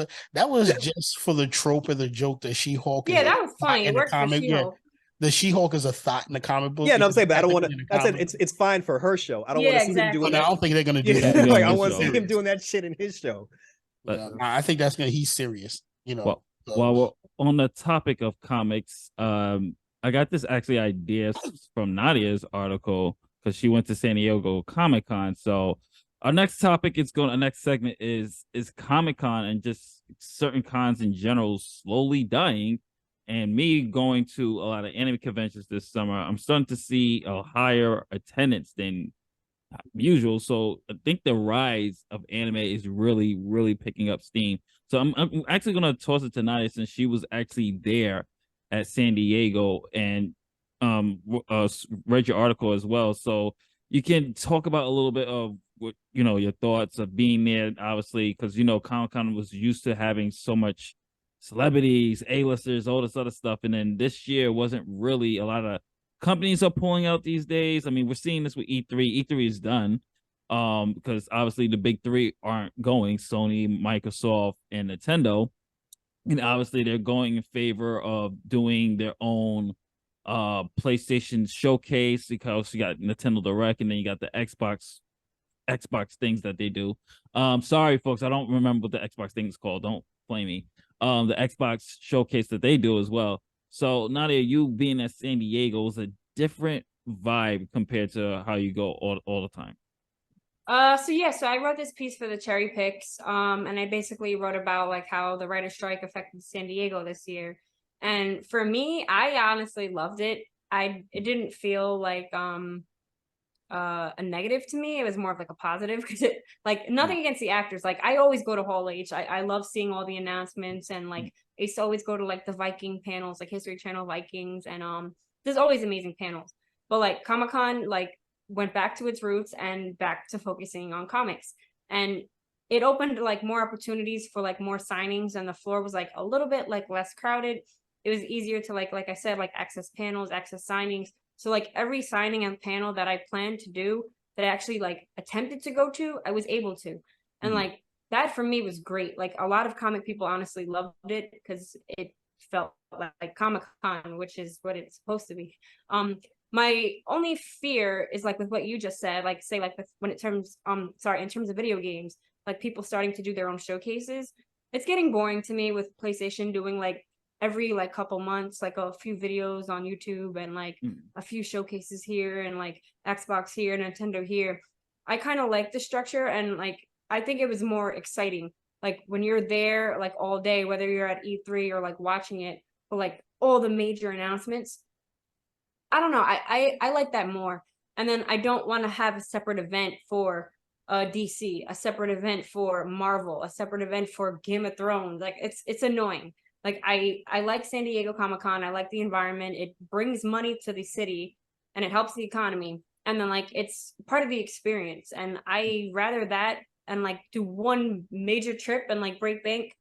for the trope of the joke that She-Hulk. Yeah, that was funny. It worked for She-Hulk. The She-Hulk is a thought in the comic book. Yeah, no, I'm saying, but I don't want to. I said it's fine for her show. I don't want to see him doing that. I don't think they're gonna do that. Like, I want to see him doing that shit in his show. But I think that's gonna. He's serious. You know. Well, while we're on the topic of comics, I got this actually idea from Nadia's article because she went to San Diego Comic-Con. So our next topic our next segment is Comic-Con and just certain cons in general slowly dying. And me going to a lot of anime conventions this summer, I'm starting to see a higher attendance than usual. So I think the rise of anime is really, really picking up steam. So I'm actually going to toss it to Nadia since she was actually there at San Diego and read your article as well. So you can talk about a little bit of what, your thoughts of being there, obviously, because, Comic-Con was used to having so much celebrities, A-listers, all this other stuff. And then this year wasn't really a lot of companies are pulling out these days. I mean, we're seeing this with E3. E3 is done because obviously the big 3 aren't going, Sony, Microsoft, and Nintendo. And obviously they're going in favor of doing their own PlayStation showcase because you got Nintendo Direct and then you got the Xbox things that they do. Sorry, folks, I don't remember what the Xbox thing is called. Don't blame me. The Xbox showcase that they do as well. So Nadia, you being at San Diego is a different vibe compared to how you go all the time. So I wrote this piece for the Cherry Picks, and I basically wrote about like how the writer's strike affected San Diego this year. And for me, I honestly loved it. It didn't feel like a negative to me. It was more of like a positive because it like nothing against the actors. Like I always go to Hall H. I love seeing all the announcements and like I used to always go to like the Viking panels, like History Channel Vikings, and there's always amazing panels. But like Comic-Con, like went back to its roots and back to focusing on comics, and it opened like more opportunities for like more signings, and the floor was like a little bit like less crowded. It was easier to like I said, like access panels, access signings. So like every signing and panel that I planned to do that I actually like attempted to go to, I was able to. And like that for me was great. Like a lot of comic people honestly loved it because it felt like Comic-Con, which is what it's supposed to be. My only fear is like with what you just said, like say like when it terms in terms of video games, like people starting to do their own showcases. It's getting boring to me with PlayStation doing like every like couple months, like a few videos on YouTube and like a few showcases here and like Xbox here, Nintendo here. I kind of like the structure and like I think it was more exciting. Like when you're there like all day, whether you're at E3 or like watching it, or like all the major announcements. I don't know. I like that more. And then I don't want to have a separate event for DC, a separate event for Marvel, a separate event for Game of Thrones. Like it's annoying. Like I like San Diego Comic-Con. I like the environment. It brings money to the city and it helps the economy. And then like it's part of the experience. And I rather that and like do one major trip and like break bank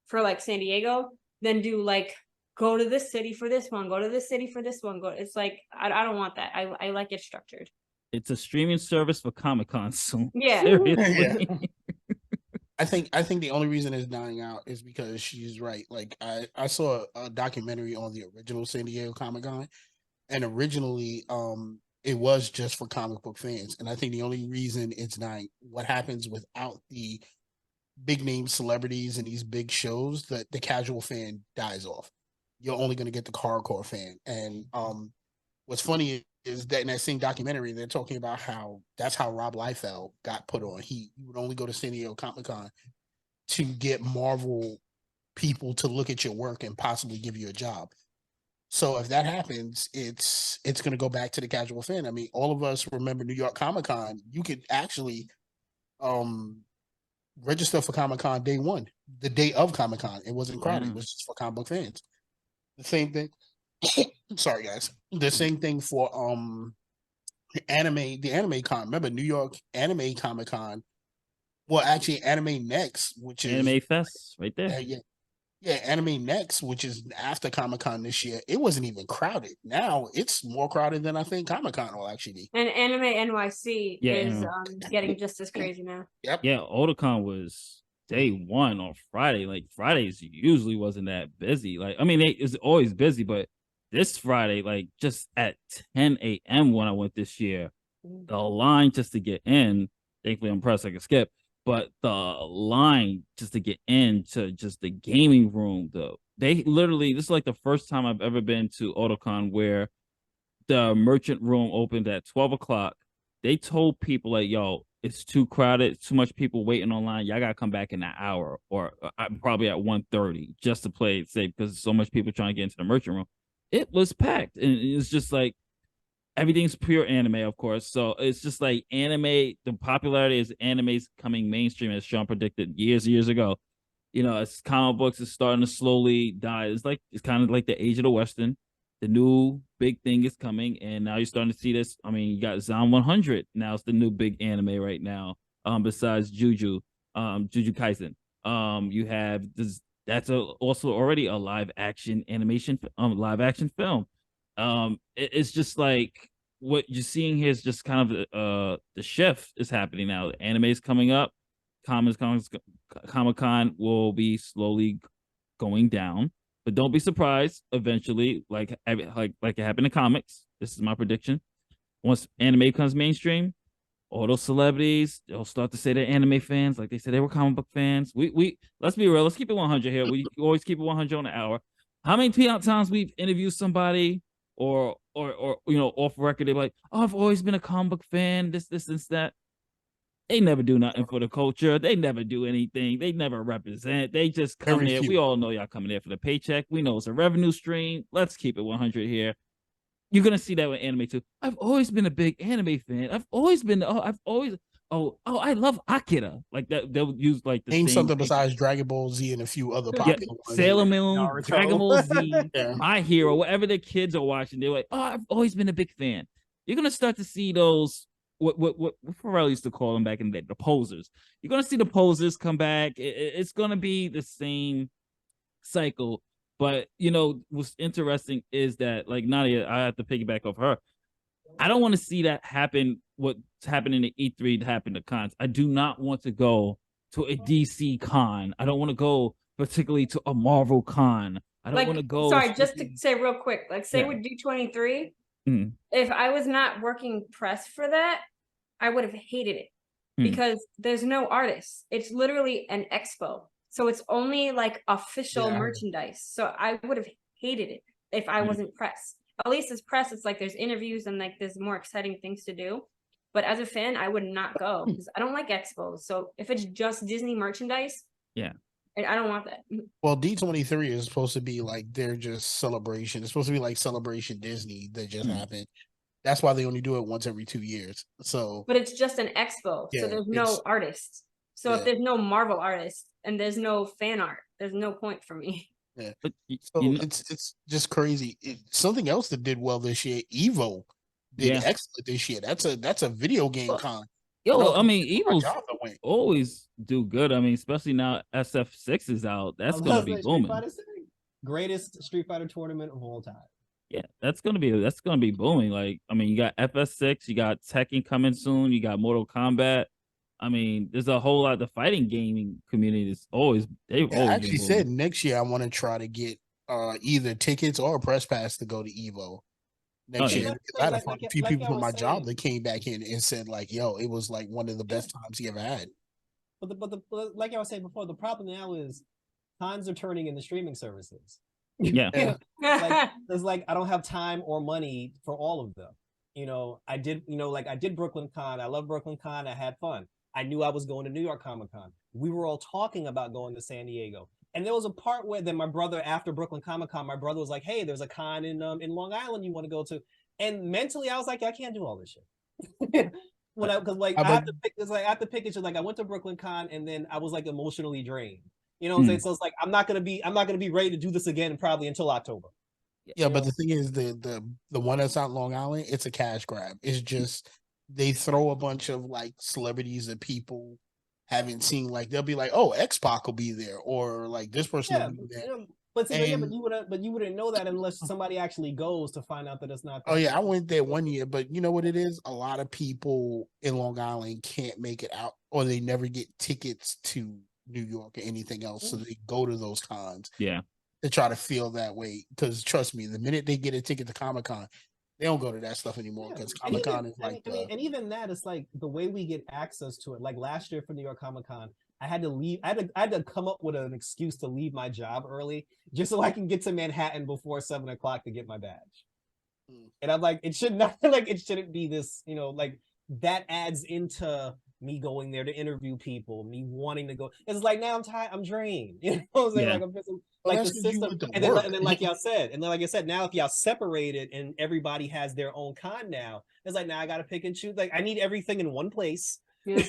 for like San Diego than do like go to this city for this one, go to this city for this one. It's like I don't want that. I like it structured. It's a streaming service for Comic-Con, so Yeah. seriously. I think the only reason it's dying out is because she's right. Like I saw a documentary on the original San Diego Comic-Con, and originally it was just for comic book fans. And I think the only reason it's dying, what happens without the big name celebrities and these big shows, that the casual fan dies off. You're only going to get the hardcore fan. And what's funny is that in that same documentary, they're talking about how that's how Rob Liefeld got put on. He would only go to San Diego Comic-Con to get Marvel people to look at your work and possibly give you a job. So if that happens, it's going to go back to the casual fan. I mean, all of us remember New York Comic-Con. You could actually register for Comic-Con day one, the day of Comic-Con. It wasn't crowded. It was just for comic book fans. The same thing. Sorry, guys. The same thing for the Anime Con. Remember New York Anime Comic-Con? Well, actually, Anime Next, which is Anime Fest right there. Yeah, Anime Next, which is after Comic-Con this year. It wasn't even crowded. Now it's more crowded than I think Comic-Con will actually be. And Anime NYC is getting just as crazy now. Yep. Yeah, Otakon was day one on Friday. Like Fridays usually wasn't that busy. Like I mean, it's always busy, but this Friday, like just at 10 a.m. when I went this year, the line just to get in. Thankfully, I'm pressed I could skip. But the line just to get into just the gaming room, though, they literally, this is like the first time I've ever been to Otakon where the merchant room opened at 12 o'clock. They told people like, yo, it's too crowded, too much people waiting online. Y'all got to come back in an hour or probably at 1:30 just to play it safe because so much people trying to get into the merchant room. It was packed. And it's just like, everything's pure anime, of course. So it's just like anime, the popularity is anime's coming mainstream, as Sean predicted years ago. You know, as comic books is starting to slowly die. It's kind of like the age of the Western. The new big thing is coming, and now you're starting to see this. I mean, you got Zom 100. Now it's the new big anime right now. Besides Jujutsu Kaisen. You have this. That's also already a live action film. It's just like what you're seeing here is just kind of the shift is happening now. The anime is coming up. Comic-Con will be slowly going down, but don't be surprised eventually, like it happened in comics. This is my prediction. Once anime comes mainstream, all those celebrities, they'll start to say they're anime fans, like they said they were comic book fans. We let's be real, let's keep it 100 here. We always keep it 100 on the hour. How many times we've interviewed somebody or you know, off record, they're like, oh, I've always been a comic book fan, this, that. They never do nothing for the culture. They never do anything. They never represent. They just come there. We all know y'all coming there for the paycheck. We know it's a revenue stream. Let's keep it 100 here. You're gonna see that with anime too. I've always been a big anime fan. I love Akira. Like that, they'll use like the name same something thing. besides Dragon Ball Z and a few other popular ones. Sailor Moon, Dragon Ball Z, Yeah. My Hero, whatever the kids are watching, they're like, oh, I've always been a big fan. You're gonna start to see those what Pharrell used to call them back in the day, the posers. You're gonna see the posers come back. It's gonna be the same cycle. But you know what's interesting is that, like Nadia, I have to piggyback off her. I don't want to see that happen. What's happening at E3 to happen to cons. I do not want to go to a DC con. I don't want to go particularly to a Marvel con. I don't want to go. Sorry, just to say real quick, like say with D23, if I was not working press for that, I would have hated it because there's no artists. It's literally an expo. So it's only like official merchandise. So I would have hated it if I wasn't press. At least as press, it's like there's interviews and like there's more exciting things to do. But as a fan, I would not go because I don't like expos. So if it's just Disney merchandise, I don't want that. Well, D23 is supposed to be like they're just celebration. It's supposed to be like Celebration Disney that just happened. That's why they only do it once every 2 years. So, but it's just an expo, so there's no artists. So if there's no Marvel artists and there's no fan art, there's no point for me. Yeah. But So it's just crazy. Something else that did well this year, Evo did excellent this year. That's a video game con. I mean, Evo's job to win. always do good. I mean, especially now SF6 is out. That's gonna be booming. Greatest Street Fighter tournament of all time. Yeah, that's gonna be booming. Like, I mean, you got FS6, you got Tekken coming soon, you got Mortal Kombat. I mean, there's a whole lot. The fighting gaming community is always I actually said next year I want to try to get either tickets or a press pass to go to Evo next year. I had a few people from my job that came back in and said like, "Yo, it was like one of the best times he ever had." But like I was saying before, the problem now is cons are turning into streaming services. Yeah. There's like I don't have time or money for all of them. I did Brooklyn Con. I love Brooklyn Con. I had fun. I knew I was going to New York Comic Con. We were all talking about going to San Diego. And there was a part where then my brother, after Brooklyn Comic Con, my brother was like, "Hey, there's a con in Long Island you want to go to." And mentally, I was like, I can't do all this shit. I have to pick. It's like I have to pick it. Like I went to Brooklyn Con, and then I was like emotionally drained. You know what I'm saying? So it's like I'm not gonna be ready to do this again probably until October. Yeah, but the thing is, the one that's out Long Island, it's a cash grab. It's just they throw a bunch of like celebrities that people haven't seen. Like they'll be like, "Oh, X-Pac will be there," or like this person will be there. But you wouldn't know that unless somebody actually goes to find out that it's not. Oh yeah, I went there one year, but you know what it is? A lot of people in Long Island can't make it out, or they never get tickets to New York or anything else, so they go to those cons. Yeah. To try to feel that way, because trust me, the minute they get a ticket to Comic-Con, they don't go to that stuff anymore because Comic-Con is like and even that is like the way we get access to it. Like last year for New York Comic-Con, I had to leave. I had to come up with an excuse to leave my job early just so I can get to Manhattan before 7:00 to get my badge. And I'm like, it shouldn't be this, like that adds into me going there to interview people, me wanting to go. It's like now I'm tired, I'm drained. You know what I'm saying? Like I'm missing the system. And then like y'all said, now if y'all separated and everybody has their own con now, it's like now I gotta pick and choose. Like I need everything in one place. Yeah.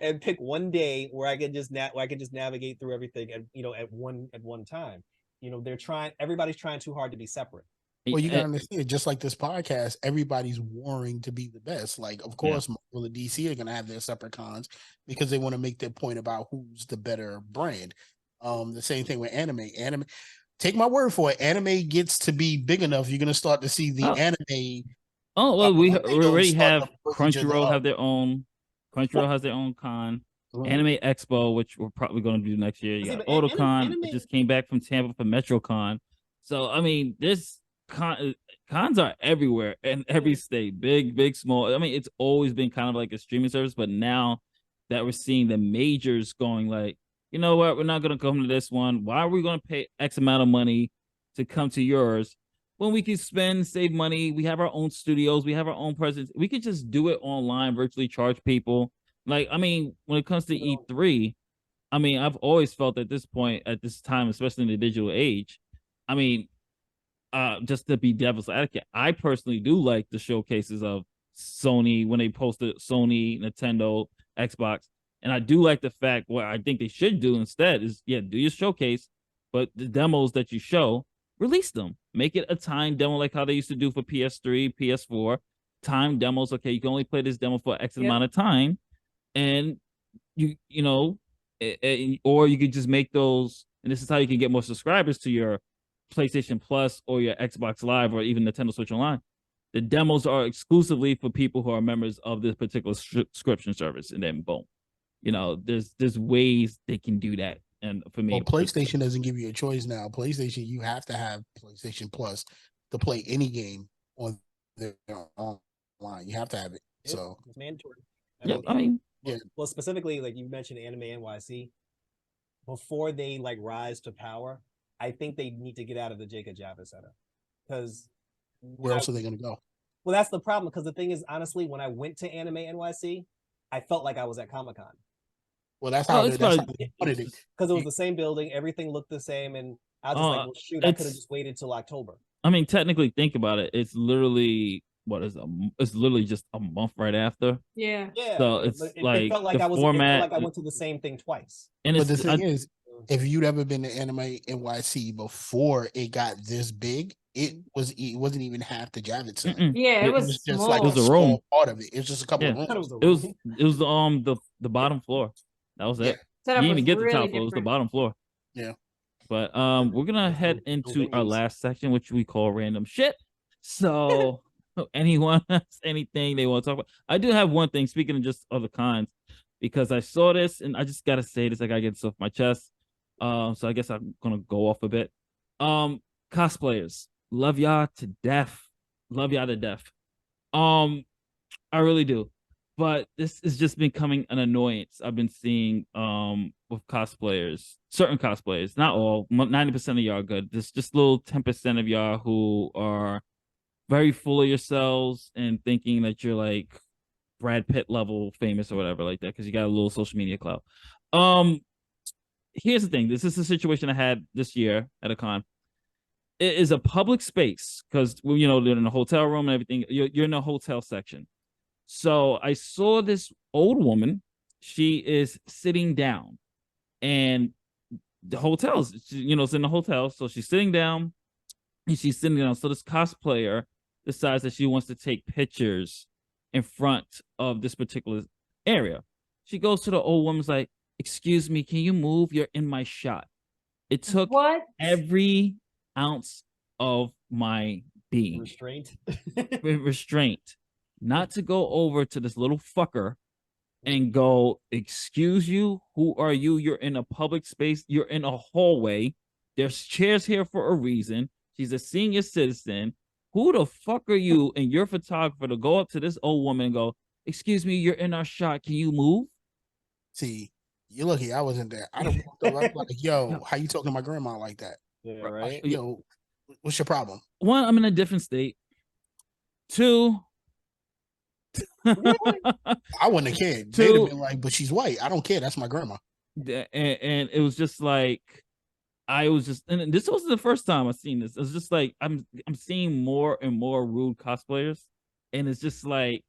And pick one day where I can just navigate through everything at one time. Everybody's trying too hard to be separate. Well, you gotta understand, just like this podcast, everybody's warring to be the best. Like, of course, Marvel and DC are gonna have their separate cons because they want to make their point about who's the better brand. The same thing with anime. Anime, take my word for it, anime gets to be big enough, you're gonna start to see the anime. Oh well, we already have Crunchyroll have their own. Crunchyroll has their own con. Anime Expo, which we're probably going to do next year. You got Otakon, which just came back from Tampa for MetroCon. So I mean, this cons are everywhere in every state, big, small. I mean, it's always been kind of like a streaming service, but now that we're seeing the majors going like, you know what, we're not going to come to this one. Why are we going to pay X amount of money to come to yours when we can save money? We have our own studios, we have our own presence. We could just do it online, virtually charge people. Like, I mean, when it comes to E3, I mean, I've always felt at this point, at this time, especially in the digital age, I mean, just to be devil's advocate, I personally do like the showcases of Sony when they posted Sony, Nintendo, Xbox. And I do like the fact what I think they should do instead is, do your showcase, but the demos that you show, release them. Make it a timed demo like how they used to do for PS3, PS4. Timed demos. Okay, you can only play this demo for X amount of time. And or you could just make those, and this is how you can get more subscribers to your PlayStation Plus or your Xbox Live or even Nintendo Switch Online. The demos are exclusively for people who are members of this particular subscription service, and then boom, there's ways they can do that. And for me, PlayStation doesn't give you a choice now. PlayStation, you have to have PlayStation Plus to play any game on their online. You have to have it. So it's mandatory. Well, specifically, like you mentioned, Anime NYC. Before they like rise to power, I think they need to get out of the Jacob Javits Center, because where else are they going to go? Well, that's the problem. Because the thing is, honestly, when I went to Anime NYC, I felt like I was at Comic-Con. Well, that's how they wanted it. Because it was the same building, everything looked the same, and I was just like, well, shoot, I could have just waited till October. I mean, technically, think about it. It's literally it's literally just a month right after. Yeah. So it felt like I went to the same thing twice. And but the thing is, if you'd ever been to Anime NYC before it got this big, it wasn't even half the Javits. Yeah, it was just small. like It was a a room. small part of it. It was just a couple of rooms. It was the bottom floor. That was it. Setup You didn't was even get the really top floor. It was the different. bottom floor. Yeah. But we're gonna head into our last section, which we call random shit. So anyone has anything they want to talk about? I do have one thing, speaking of just other cons, because I saw this and I just gotta say this, I gotta get this off my chest. So I guess I'm gonna go off a bit. Cosplayers, love y'all to death. Love y'all to death. I really do. But this has just becoming an annoyance I've been seeing with cosplayers, certain cosplayers, not all, 90% of y'all are good. There's just little 10% of y'all who are very full of yourselves and thinking that you're like Brad Pitt level famous or whatever like that because you got a little social media clout. Here's the thing. This is a situation I had this year at a con. It is a public space because, you know, they're in a hotel room and everything. You're in a hotel section. So I saw this old woman. She is sitting down, and the hotel's, you know, it's in the hotel. So she's sitting down, and she's sitting down. So this cosplayer decides that she wants to take pictures in front of this particular area. She goes to the old woman's like, "Excuse me, can you move? You're in my shot." It took every ounce of my being restraint not to go over to this little fucker and go, "Excuse you, who are you? You're in a public space. You're in a hallway. There's chairs here for a reason. She's a senior citizen. Who the fuck are you and your photographer to go up to this old woman and go, 'Excuse me, you're in our shot. Can you move?'" See, you're lucky I wasn't there. I'd have walked over. I'm like, "Yo, how you talking to my grandma like that?" Yeah, right. Yo, what's your problem? One, I'm in a different state. Two, I wouldn't have cared. They'd have been like, "But she's white. I don't care. That's my grandma." And it was just like, I was just, and this wasn't the first time I've seen this. It was just like I'm seeing more and more rude cosplayers, and it's just like,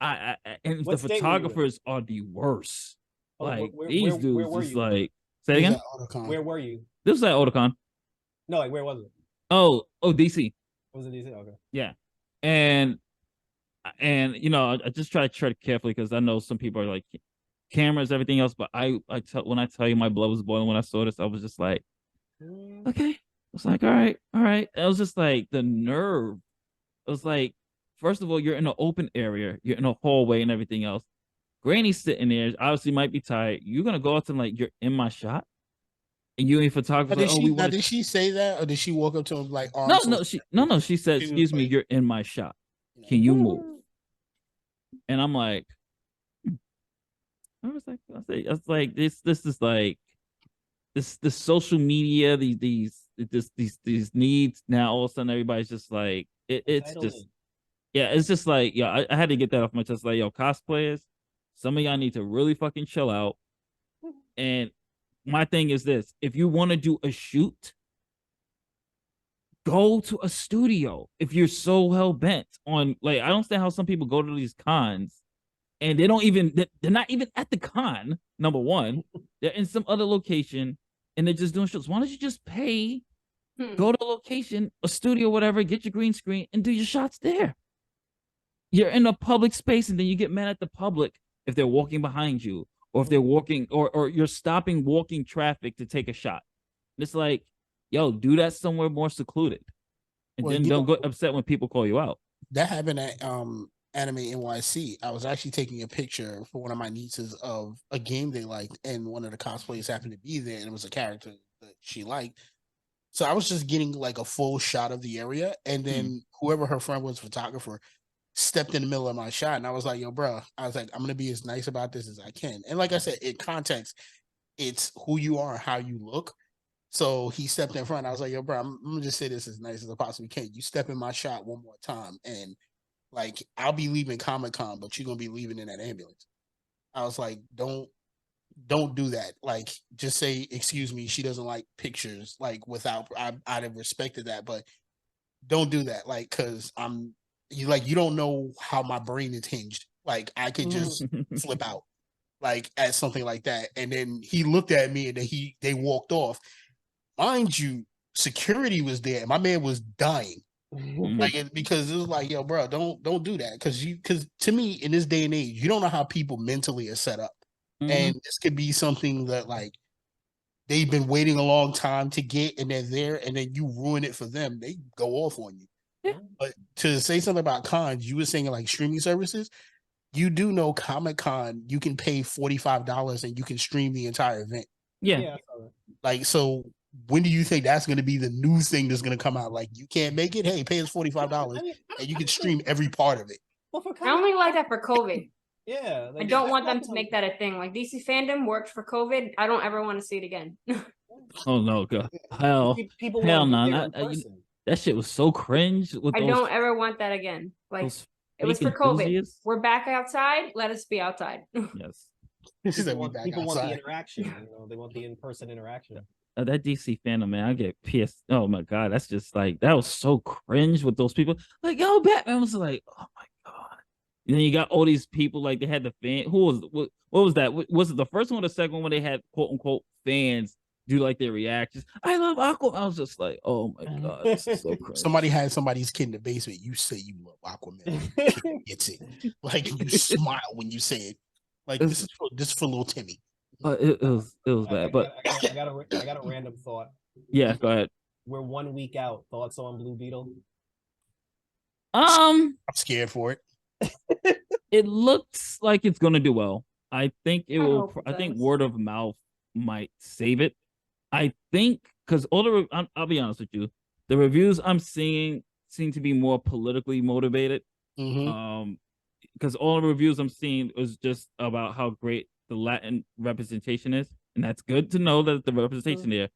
and the photographers are the worst. Like these dudes, just like, say again. Where were you? This was at Otakon. No, like where was it? Oh, DC. Was it DC? Okay. Yeah, and you know, I just try to tread carefully because I know some people are like cameras, everything else. But when I tell you my blood was boiling when I saw this, I was just like, okay. I was like, all right. It was just like the nerve. It was like, first of all, you're in an open area, you're in a hallway and everything else. Granny's sitting there, obviously might be tired. You're gonna go up to him like, "You're in my shot," and you ain't photographer. Did she say that, or did she walk up to him like, no? She said, "Excuse me, you're in my shot. Can you move?" And I'm like, I was like, this is like this social media, these needs. Now all of a sudden everybody's just like, it's just, yeah, it's just like, yeah, I had to get that off my chest. Like, yo, cosplayers, some of y'all need to really fucking chill out. And my thing is this: if you want to do a shoot, go to a studio. If you're so hell bent on, like, I don't understand how some people go to these cons and they're not even at the con. Number one, they're in some other location and they're just doing shows. Why don't you just pay, go to a location, a studio, whatever, get your green screen and do your shots there? You're in a public space, and then you get mad at the public if they're walking behind you, or if they're walking, or you're stopping walking traffic to take a shot. It's like, yo, do that somewhere more secluded, and then don't get upset when people call you out. That happened at Anime NYC. I was actually taking a picture for one of my nieces of a game they liked, and one of the cosplayers happened to be there, and it was a character that she liked. So I was just getting like a full shot of the area, and then whoever her friend was, photographer, stepped in the middle of my shot, and I was like, "Yo, bro," I was like, "I'm gonna be as nice about this as I can." And like I said, in context, it's who you are and how you look. So he stepped in front. I was like, "Yo, bro, I'm gonna just say this as nice as I possibly can. You step in my shot one more time, and like I'll be leaving Comic-Con, but you're gonna be leaving in that ambulance." I was like, don't do that. Like, just say, "Excuse me, she doesn't like pictures." Like, without, I'd have respected that, but don't do that. Like, because you don't know how my brain is hinged. Like, I could just flip out. like at something like that. And then he looked at me and then they walked off. Mind you, security was there and my man was dying. Because it was like, yo, bro, don't do that. Because to me, in this day and age, you don't know how people mentally are set up. And this could be something that like they've been waiting a long time to get and they're there and then you ruin it for them. They go off on you. Yeah. But to say something about cons, you were saying like streaming services, you do know Comic-Con, you can pay $45 and you can stream the entire event. Yeah. Like, so when do you think that's going to be the new thing that's going to come out? Like, you can't make it? Hey, pay us $45 and you can stream every part of it. I only like that for COVID. Yeah. I don't want them to make that a thing. Like DC fandom worked for COVID. I don't ever want to see it again. Oh no, God. Hell no. That shit was so cringe. I don't ever want that again. Like, it was for COVID. We're back outside. Let us be outside. Yes. People want the interaction. They want the in-person interaction. That DC fandom, man, I get pissed. Oh my God, that's just like, that was so cringe with those people. Like, yo, Batman was like, oh my God. And then you got all these people, like they had the fan. What was that? Was it the first one or the second one when they had quote unquote fans do like their reactions? I love Aquaman. I was just like, oh my God, this is so cringe. Somebody had somebody's kid in the basement. You say you love Aquaman. It's it. Like, you smile when you say it. Like, this is for little Timmy. It was bad. But I got a random thought. Yeah, go ahead. We're 1 week out. Thoughts on Blue Beetle? I'm scared for it. It looks like it's gonna do well. I think it will. I think word of mouth might save it. I think because I'll be honest with you, the reviews I'm seeing seem to be more politically motivated. Because all the reviews I'm seeing is just about how great the Latin representation is, and that's good to know that the representation there.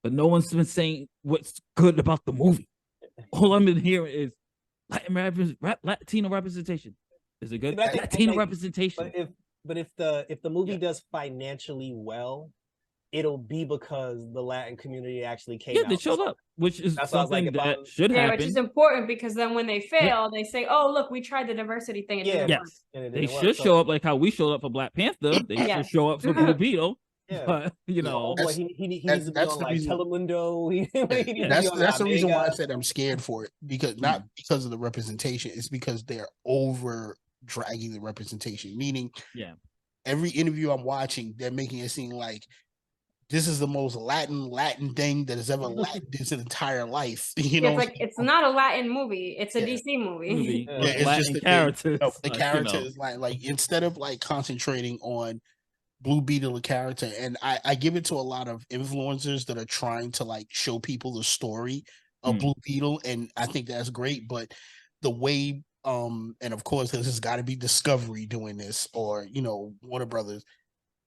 But no one's been saying what's good about the movie. All I've been hearing is Latino representation. Is it good? Latino representation. But if the movie does financially well, it'll be because the Latin community actually came out. They showed up, which is something that should happen. Which is important because then when they fail, they say, "Oh, look, we tried the diversity thing." They should show up like how we showed up for Black Panther. They should show up for Blue Beetle. Yeah. But he needs to be on like Telemundo. That's the reason why I said I'm scared for it, because not because of the representation, it's because they're over dragging the representation. Meaning, every interview I'm watching, they're making it seem like this is the most Latin thing that has ever Latin his entire life. It's like it's not a Latin movie; it's a DC movie. It's Latin just characters. The characters like instead of like concentrating on Blue Beetle, the character, and I give it to a lot of influencers that are trying to like show people the story of Blue Beetle, and I think that's great. But the way, and of course, this has got to be Discovery doing this, or Warner Brothers.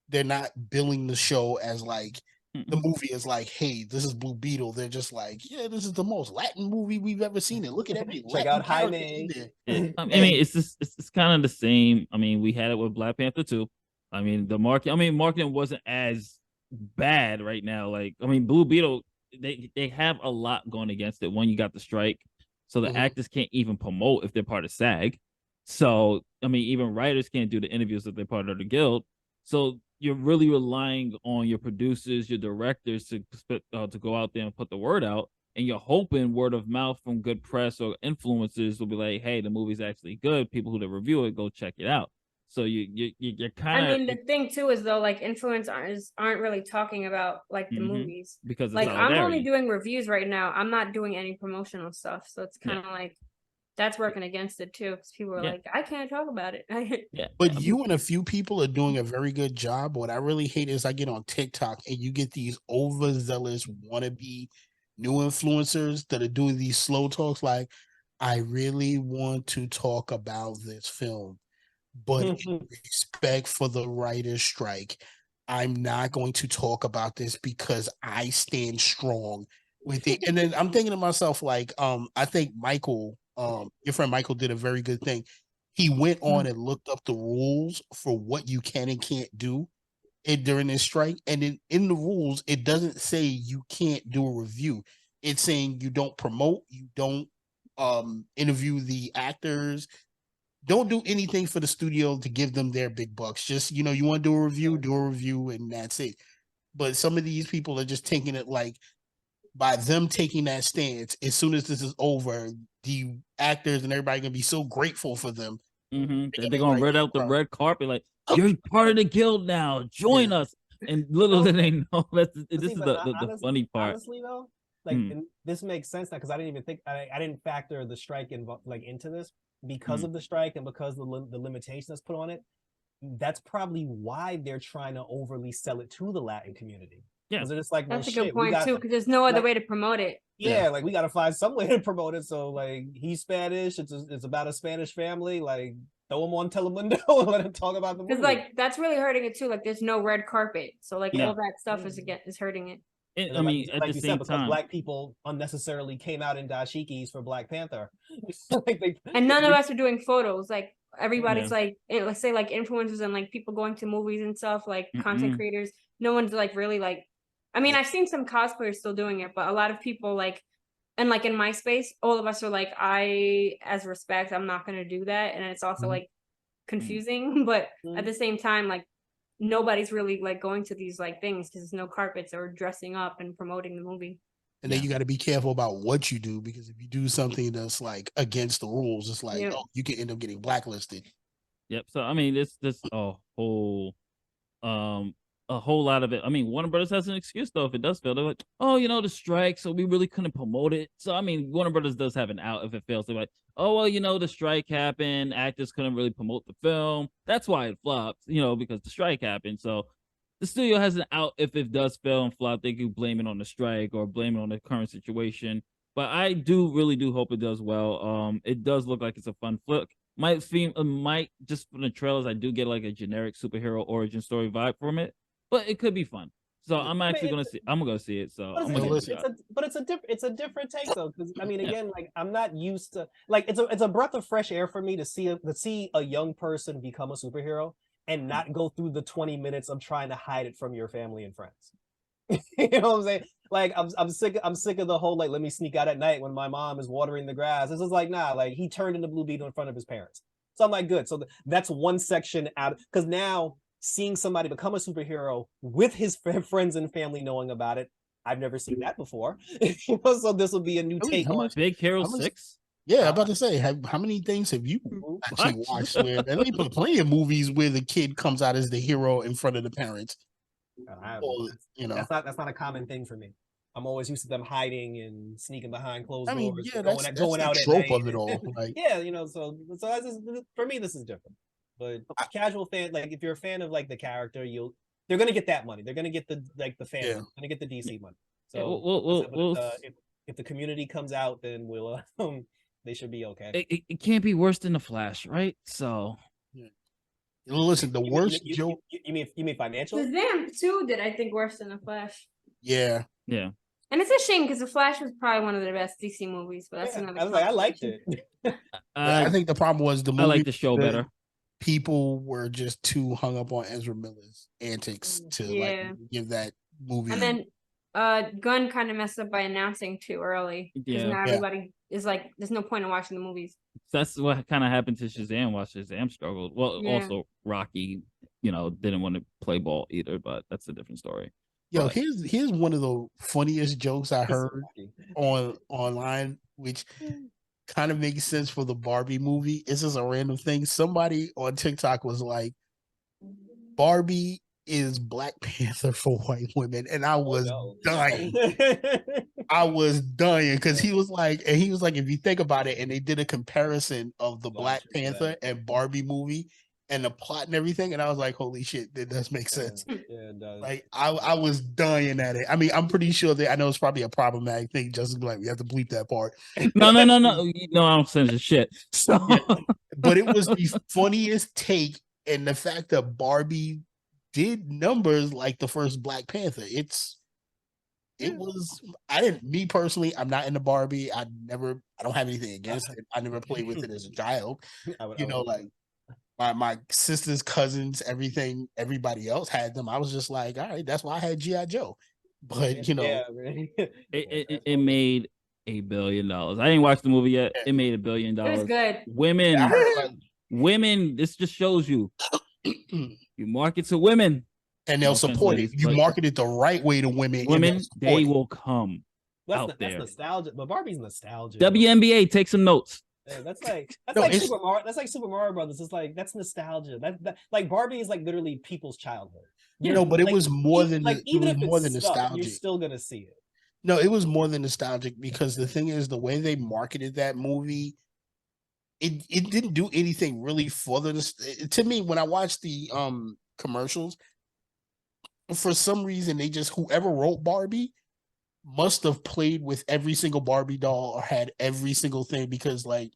They're not billing the show as like the movie is like, hey, this is Blue Beetle. They're just like, yeah, this is the most Latin movie we've ever seen. It. Look at every check out Jaime. I mean, it's kind of the same. I mean, we had it with Black Panther 2. I mean, marketing wasn't as bad right now. Like, I mean, Blue Beetle, they have a lot going against it. One, you got the strike, so the actors can't even promote if they're part of SAG. So, I mean, even writers can't do the interviews if they're part of the guild. So you're really relying on your producers, your directors to go out there and put the word out, and you're hoping word of mouth from good press or influencers will be like, hey, the movie's actually good. People who review it, go check it out. So you're kind of. I mean, the thing too is though, like influencers aren't really talking about like the movies because like I'm only doing reviews right now. I'm not doing any promotional stuff, so it's kind of like that's working against it too, because people are like, I can't talk about it. But you and a few people are doing a very good job. What I really hate is I get on TikTok and you get these overzealous wannabe new influencers that are doing these slow talks like, I really want to talk about this film, but in respect for the writer's strike, I'm not going to talk about this because I stand strong with it. And then I'm thinking to myself, like, I think Michael, your friend Michael did a very good thing. He went on and looked up the rules for what you can and can't do during this strike. And in the rules, it doesn't say you can't do a review. It's saying you don't promote, you don't interview the actors, don't do anything for the studio to give them their big bucks. Just, you want to do a review, and that's it. But some of these people are just taking it like, by them taking that stance, as soon as this is over, the actors and everybody gonna be so grateful for them. They're gonna red out the red carpet, like, you're part of the guild now. Join us. And little did they know this is the funny part. Honestly, though, and this makes sense now because I didn't even think I didn't factor the strike into this because of the strike and because the limitations that's put on it. That's probably why they're trying to overly sell it to the Latin community. Yeah, they're just like, that's a good point too, because there's no other way to promote it. Yeah, like we got to find some way to promote it. So like, he's Spanish. It's about a Spanish family. Like, throw him on Telemundo and let him talk about the movie. Because like that's really hurting it too. Like, there's no red carpet, so like all that stuff is hurting it. I mean, at the same time, Black people unnecessarily came out in dashikis for Black Panther, and none of us are doing photos. Like, everybody's like, let's say like influencers and like people going to movies and stuff, like content creators. No one's like really like. I mean, I've seen some cosplayers still doing it, but a lot of people like, and like in my space, all of us are like, as respect, I'm not gonna do that, and it's also like confusing, but at the same time, like, nobody's really like going to these like things because there's no carpets or dressing up and promoting the movie. And then you got to be careful about what you do, because if you do something that's like against the rules, it's like, you can end up getting blacklisted. Yep. So I mean, this a whole lot of it. I mean, Warner Brothers has an excuse though if it does fail. They're like, oh, the strike, so we really couldn't promote it. So I mean, Warner Brothers does have an out if it fails. They're like, oh well, the strike happened. Actors couldn't really promote the film. That's why it flopped. Because the strike happened. So the studio has an out if it does fail and flop. They could blame it on the strike or blame it on the current situation. But I really do hope it does well. It does look like it's a fun flick. Might just from the trailers, I do get like a generic superhero origin story vibe from it. But it could be fun, so I'm actually gonna see. I'm gonna see it. So, it's a different take though, because I mean, again, like I'm not used to like it's a breath of fresh air for me to see a young person become a superhero and not go through the 20 minutes of trying to hide it from your family and friends. You know what I'm saying? Like I'm sick of the whole like, let me sneak out at night when my mom is watering the grass. This is like, nah, like he turned into Blue Beetle in front of his parents. So I'm like, good. So that's one section out, because now, seeing somebody become a superhero with his friends and family knowing about it, I've never seen that before. So this will be a new take on Big Hero 6. Yeah, I'm about to say, how many things have you actually watched? Where and they put plenty of movies where the kid comes out as the hero in front of the parents. That's not a common thing for me. I'm always used to them hiding and sneaking behind closed doors. That's going the out trope of it all. Like, so for me, this is different. But casual fan, like if you're a fan of like the character, they're gonna get that money. They're gonna get the fan. They're gonna get the DC money. So if the community comes out, then they should be okay. It can't be worse than the Flash, right? So listen, the worst joke. You mean financial? Shazam 2 did, I think, worse than the Flash. Yeah. And it's a shame because the Flash was probably one of the best DC movies, but that's another. I liked it. I think the problem was the movie. I like the show better. People were just too hung up on Ezra Miller's antics to like give that movie. And then Gunn kind of messed up by announcing too early. Because now everybody is like, there's no point in watching the movies. That's what kind of happened to Shazam while Shazam struggled. Well, also Rocky, didn't want to play ball either, but that's a different story. Yo, here's one of the funniest jokes I heard online, which kind of makes sense for the Barbie movie. This is a random thing. Somebody on TikTok was like, Barbie is Black Panther for white women, and I was dying. I was dying because he was like, if you think about it, and they did a comparison of the Black Panther and Barbie movie and the plot and everything, and I was like, holy shit, that does make sense. Yeah, it does. Like I was dying at it. I mean, I'm pretty sure that I know it's probably a problematic thing. Just like we have to bleep that part. No, I don't censor shit. So, but it was the funniest take, and the fact that Barbie did numbers like the first Black Panther. Me personally, I'm not into Barbie. I don't have anything against it. I never played with it as a child. My sisters, cousins, everybody else had them. I was just like, all right, that's why I had G.I. Joe. But it made $1 billion. I didn't watch the movie yet. It made $1 billion. It was good. Women. I heard Women, this just shows you you market to women. And they'll support it. You market it the right way to women. Women, they will come out there. That's nostalgia, but Barbie's nostalgia. WNBA, take some notes. Yeah, that's like Super Mario Brothers. It's like that's nostalgia. That like Barbie is like literally people's childhood. But it was more than even if more it's than stuck, nostalgic. you're still gonna see it. No, it was more than nostalgic because the thing is the way they marketed that movie, it didn't do anything really for to me when I watched the commercials. For some reason, they just whoever wrote Barbie must have played with every single Barbie doll or had every single thing because like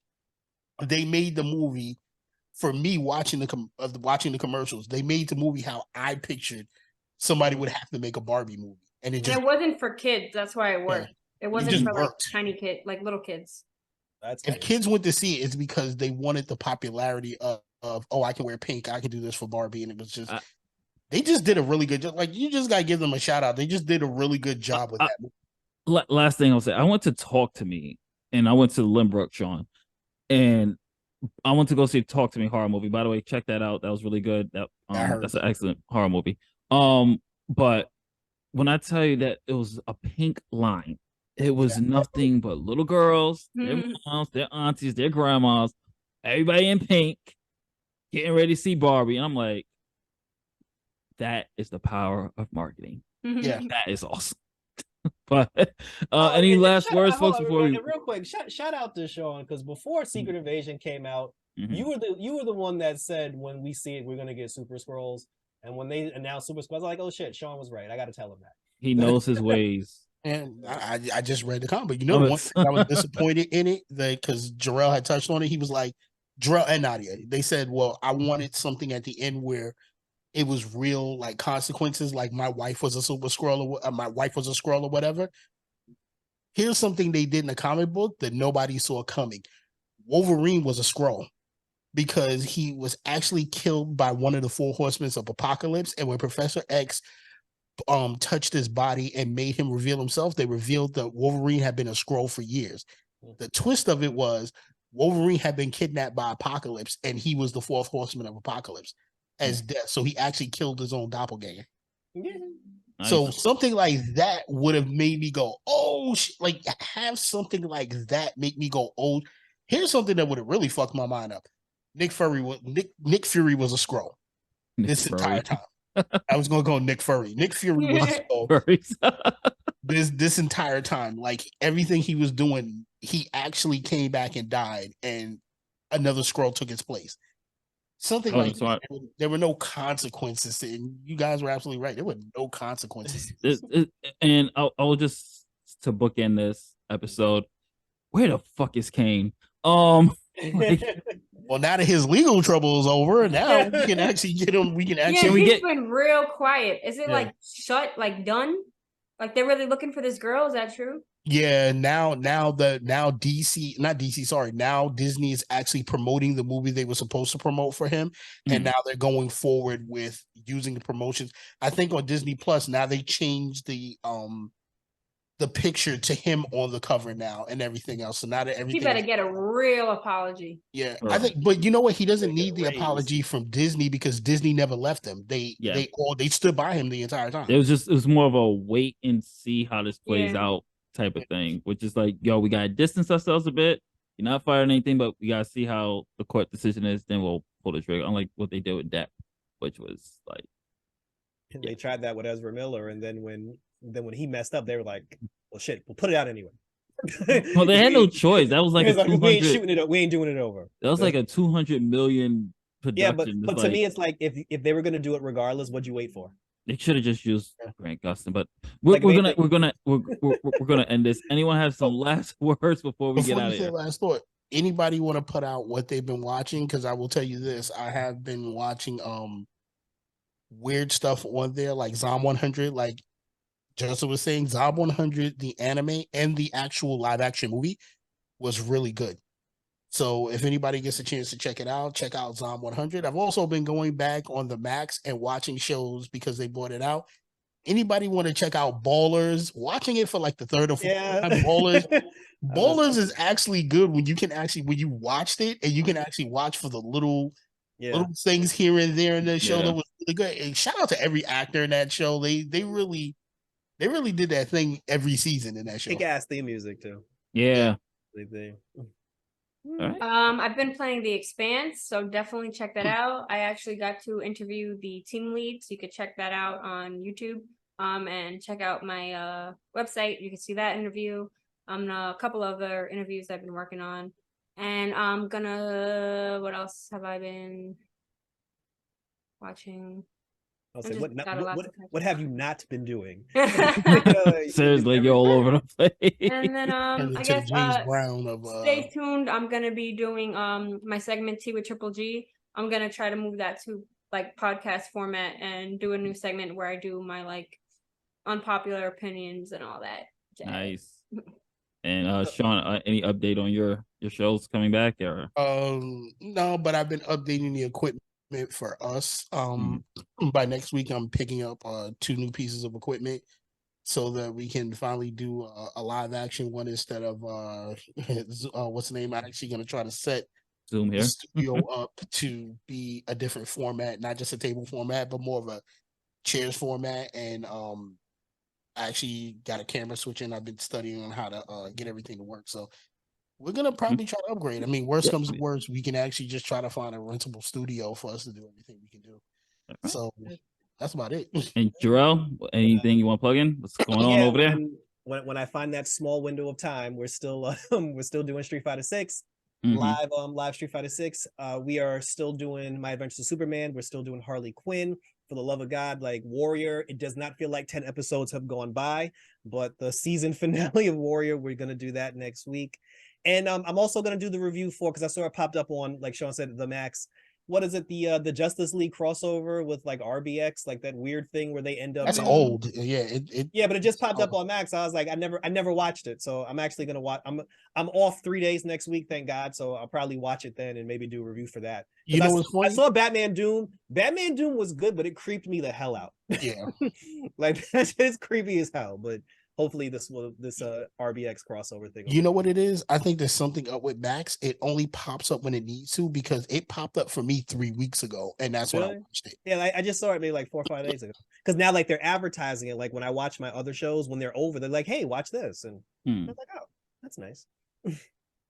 they made the movie for me watching the commercials. They made the movie how I pictured somebody would have to make a Barbie movie, and it wasn't for kids. That's why it worked. Yeah, it wasn't for like tiny kid, like little kids. If kids went to see it, it's because they wanted the popularity of oh, I can wear pink, I can do this for Barbie, and it was just. They just did a really good job. Like, you just got to give them a shout out. They just did a really good job with that movie. Last thing I'll say, I went to Talk to Me, and I went to Limbrook, Sean, and I went to go see Talk to Me horror movie. By the way, check that out. That was really good. That's an excellent horror movie. But when I tell you that it was a pink line, it was nothing but little girls, their moms, their aunties, their grandmas, everybody in pink, getting ready to see Barbie. And I'm like, that is the power of marketing. Yeah, that is awesome. But any last words, folks? Before we real quick, shout out to Sean because before Secret Invasion came out, you were the one that said when we see it, we're gonna get Super Scrolls, and when they announced Super Scrolls, I was like, oh shit, Sean was right. I got to tell him that he knows his ways. And I just read the comic. You know, one thing I was disappointed in it because Jarrell had touched on it. He was like, Jarrell and Nadia. They said, well, I wanted something at the end where it was real, like consequences, like my wife was a Super Skrull or my wife was a Skrull or whatever. Here's something they did in the comic book that nobody saw coming. Wolverine was a Skrull because he was actually killed by one of the 4 horsemen of Apocalypse. And when Professor X touched his body and made him reveal himself, they revealed that Wolverine had been a Skrull for years. The twist of it was Wolverine had been kidnapped by Apocalypse and he was the 4th horseman of Apocalypse as death. So he actually killed his own doppelganger. Yeah. Nice. So something like that would have made me go, oh, like have something like that make me go, oh, here's something that would have really fucked my mind up. Nick Fury was a Skrull this entire time. I was going to go Nick Fury. Nick Fury was a Skrull this entire time. Like everything he was doing, he actually came back and died, and another Skrull took his place. Something like that. There were no consequences, and you guys were absolutely right. There were no consequences. And I'll just to bookend this episode. Where the fuck is Kane? Well, now that his legal trouble is over, now we can actually get him. We can actually. He's been real quiet. Is it like shut, like done? Like they're really looking for this girl? Is that true? Yeah, now Disney is actually promoting the movie they were supposed to promote for him, and now they're going forward with using the promotions. I think on Disney Plus now they changed the picture to him on the cover now and everything else. So now that everything, he better get a real apology. Yeah, I think, but you know what? He doesn't need the apology from Disney because Disney never left him. They stood by him the entire time. It was more of a wait and see how this plays out type of thing, which is like, yo, we gotta distance ourselves a bit. You're not firing anything, but we gotta see how the court decision is. Then we'll pull the trigger. Unlike what they did with Depp, which was like, they tried that with Ezra Miller, and then when he messed up, they were like, well, shit, we'll put it out anyway. Well, they had no choice. That was like, we ain't shooting it up. We ain't doing it over. That was like a 200 million production. Yeah, but to me, it's like if they were gonna do it regardless, what'd you wait for? They should have just used Grant Gustin, but we're gonna end this. Anyone have some last words before we get out of here? Last thought. Anybody want to put out what they've been watching? Because I will tell you this: I have been watching weird stuff on there, like Zom 100. Like Joseph was saying, Zom 100, the anime and the actual live action movie was really good. So if anybody gets a chance to check it out, check out Zom 100. I've also been going back on the Max and watching shows because they brought it out. anybody want to check out Ballers, watching it for like the third or fourth time, Ballers is actually good when you watched it and you can actually watch for the little things here and there in the show that was really good. And shout out to every actor in that show. They really did that thing every season in that show. Kick-ass theme music too. Yeah. All right. I've been playing The Expanse, so definitely check that out. I actually got to interview the team lead, so you could check that out on YouTube. And check out my website. You can see that interview. A couple other interviews I've been working on. And I'm gonna, what else have I been watching? What have you not been doing? Seriously, you're all over the place. And then I guess James Brown of stay tuned. I'm gonna be doing my segment Tea with Triple G. I'm gonna try to move that to like podcast format and do a new segment where I do my like unpopular opinions and all that. Nice. And Sean, any update on your shows coming back? Or no, but I've been updating the equipment for us. By next week I'm picking up 2 new pieces of equipment so that we can finally do a live action one instead of what's the name? I'm actually going to try to set Zoom here the studio up to be a different format, not just a table format, but more of a chairs format. And I actually got a camera switch in. I've been studying on how to get everything to work. So we're gonna probably try to upgrade. I mean, worst comes to worst, we can actually just try to find a rentable studio for us to do everything we can do. So that's about it. And Jarrell, anything you want to plug in? What's going on over there? When I find that small window of time, we're still doing Street Fighter 6 live Street Fighter 6. We are still doing My Adventures of Superman. We're still doing Harley Quinn. For the love of God, like Warrior, it does not feel like 10 episodes have gone by, but the season finale of Warrior, we're gonna do that next week. And I'm also gonna do the review for, because I saw it popped up on, like Sean said, the Max. What is it? The Justice League crossover with like RBX, like that weird thing where they end up. That's old. Yeah. But it just popped up on Max. I was like, I never watched it. So I'm actually gonna watch. I'm off 3 days next week, thank God. So I'll probably watch it then and maybe do a review for that. You know what's funny? I saw Batman Doom. Batman Doom was good, but it creeped me the hell out. Yeah. Like it's creepy as hell, but hopefully this RBX crossover thing. You know what it is? I think there's something up with Max. It only pops up when it needs to, because it popped up for me 3 weeks ago, and that's when I watched it. Yeah, I just saw it maybe like 4 or 5 days ago. Because now like they're advertising it. Like when I watch my other shows, when they're over, they're like, "Hey, watch this," and I'm like, "Oh, that's nice."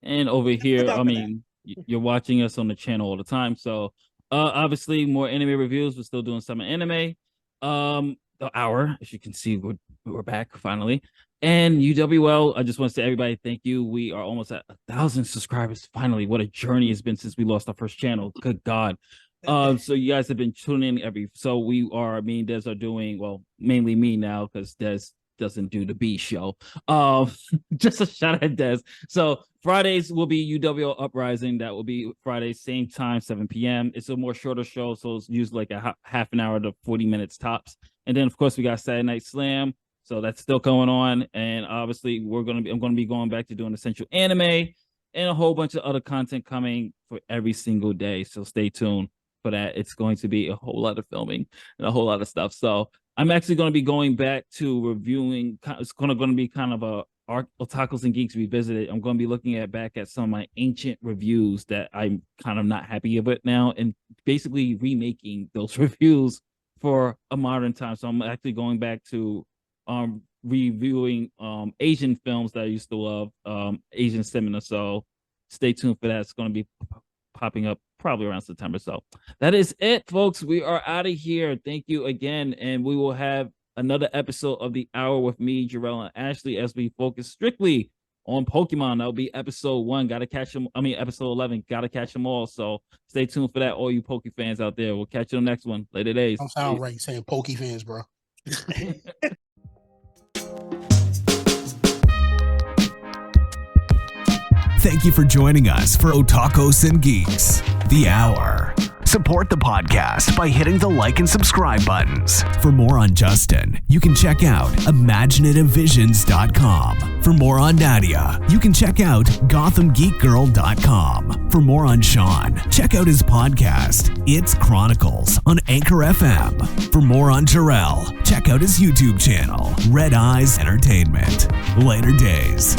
And over here, I mean, you're watching us on the channel all the time, so obviously more anime reviews. We're still doing some anime. The hour, as you can see, we're back finally. And UWL, I just want to say everybody thank you. We are almost at 1,000 subscribers finally. What a journey it's been since we lost our first channel. Good God. So you guys have been tuning in me and Des are doing, well, mainly me now, because Des doesn't do the B show. Just a shout out at Des. So Fridays will be UWL Uprising. That will be Fridays, same time, 7 p.m. It's a more shorter show, so it's usually like a half an hour to 40 minutes tops. And then of course we got Saturday Night Slam, so that's still going on. And obviously I'm gonna be going back to doing Essential Anime and a whole bunch of other content coming for every single day. So stay tuned for that. It's going to be a whole lot of filming and a whole lot of stuff. So I'm actually going to be going back to reviewing. It's going to be kind of a Otakus and Geeks Revisited. I'm going to be looking back at some of my ancient reviews that I'm kind of not happy with now, and basically remaking those reviews for a modern time. So I'm actually going back to reviewing Asian films that I used to love, Asian cinema. So stay tuned for that. It's going to be popping up probably around September. So that is it, folks. We are out of here. Thank you again, and we will have another episode of The Hour with me, Jarrell, and Ashley, as we focus strictly on Pokemon. That'll be episode 1. Gotta catch them. I mean, episode 11. Gotta catch them all. So stay tuned for that, all you Poke fans out there. We'll catch you on the next one. Later days. Don't sound right saying Poke fans, bro. Thank you for joining us for Otakus and Geeks, The Hour. Support the podcast by hitting the like and subscribe buttons. For more on Justin, you can check out imaginativevisions.com. For more on Nadia, you can check out gothamgeekgirl.com. For more on Sean, check out his podcast, It's Chronicles, on Anchor FM. For more on Jarrell, check out his YouTube channel, Red Eyes Entertainment. Later days.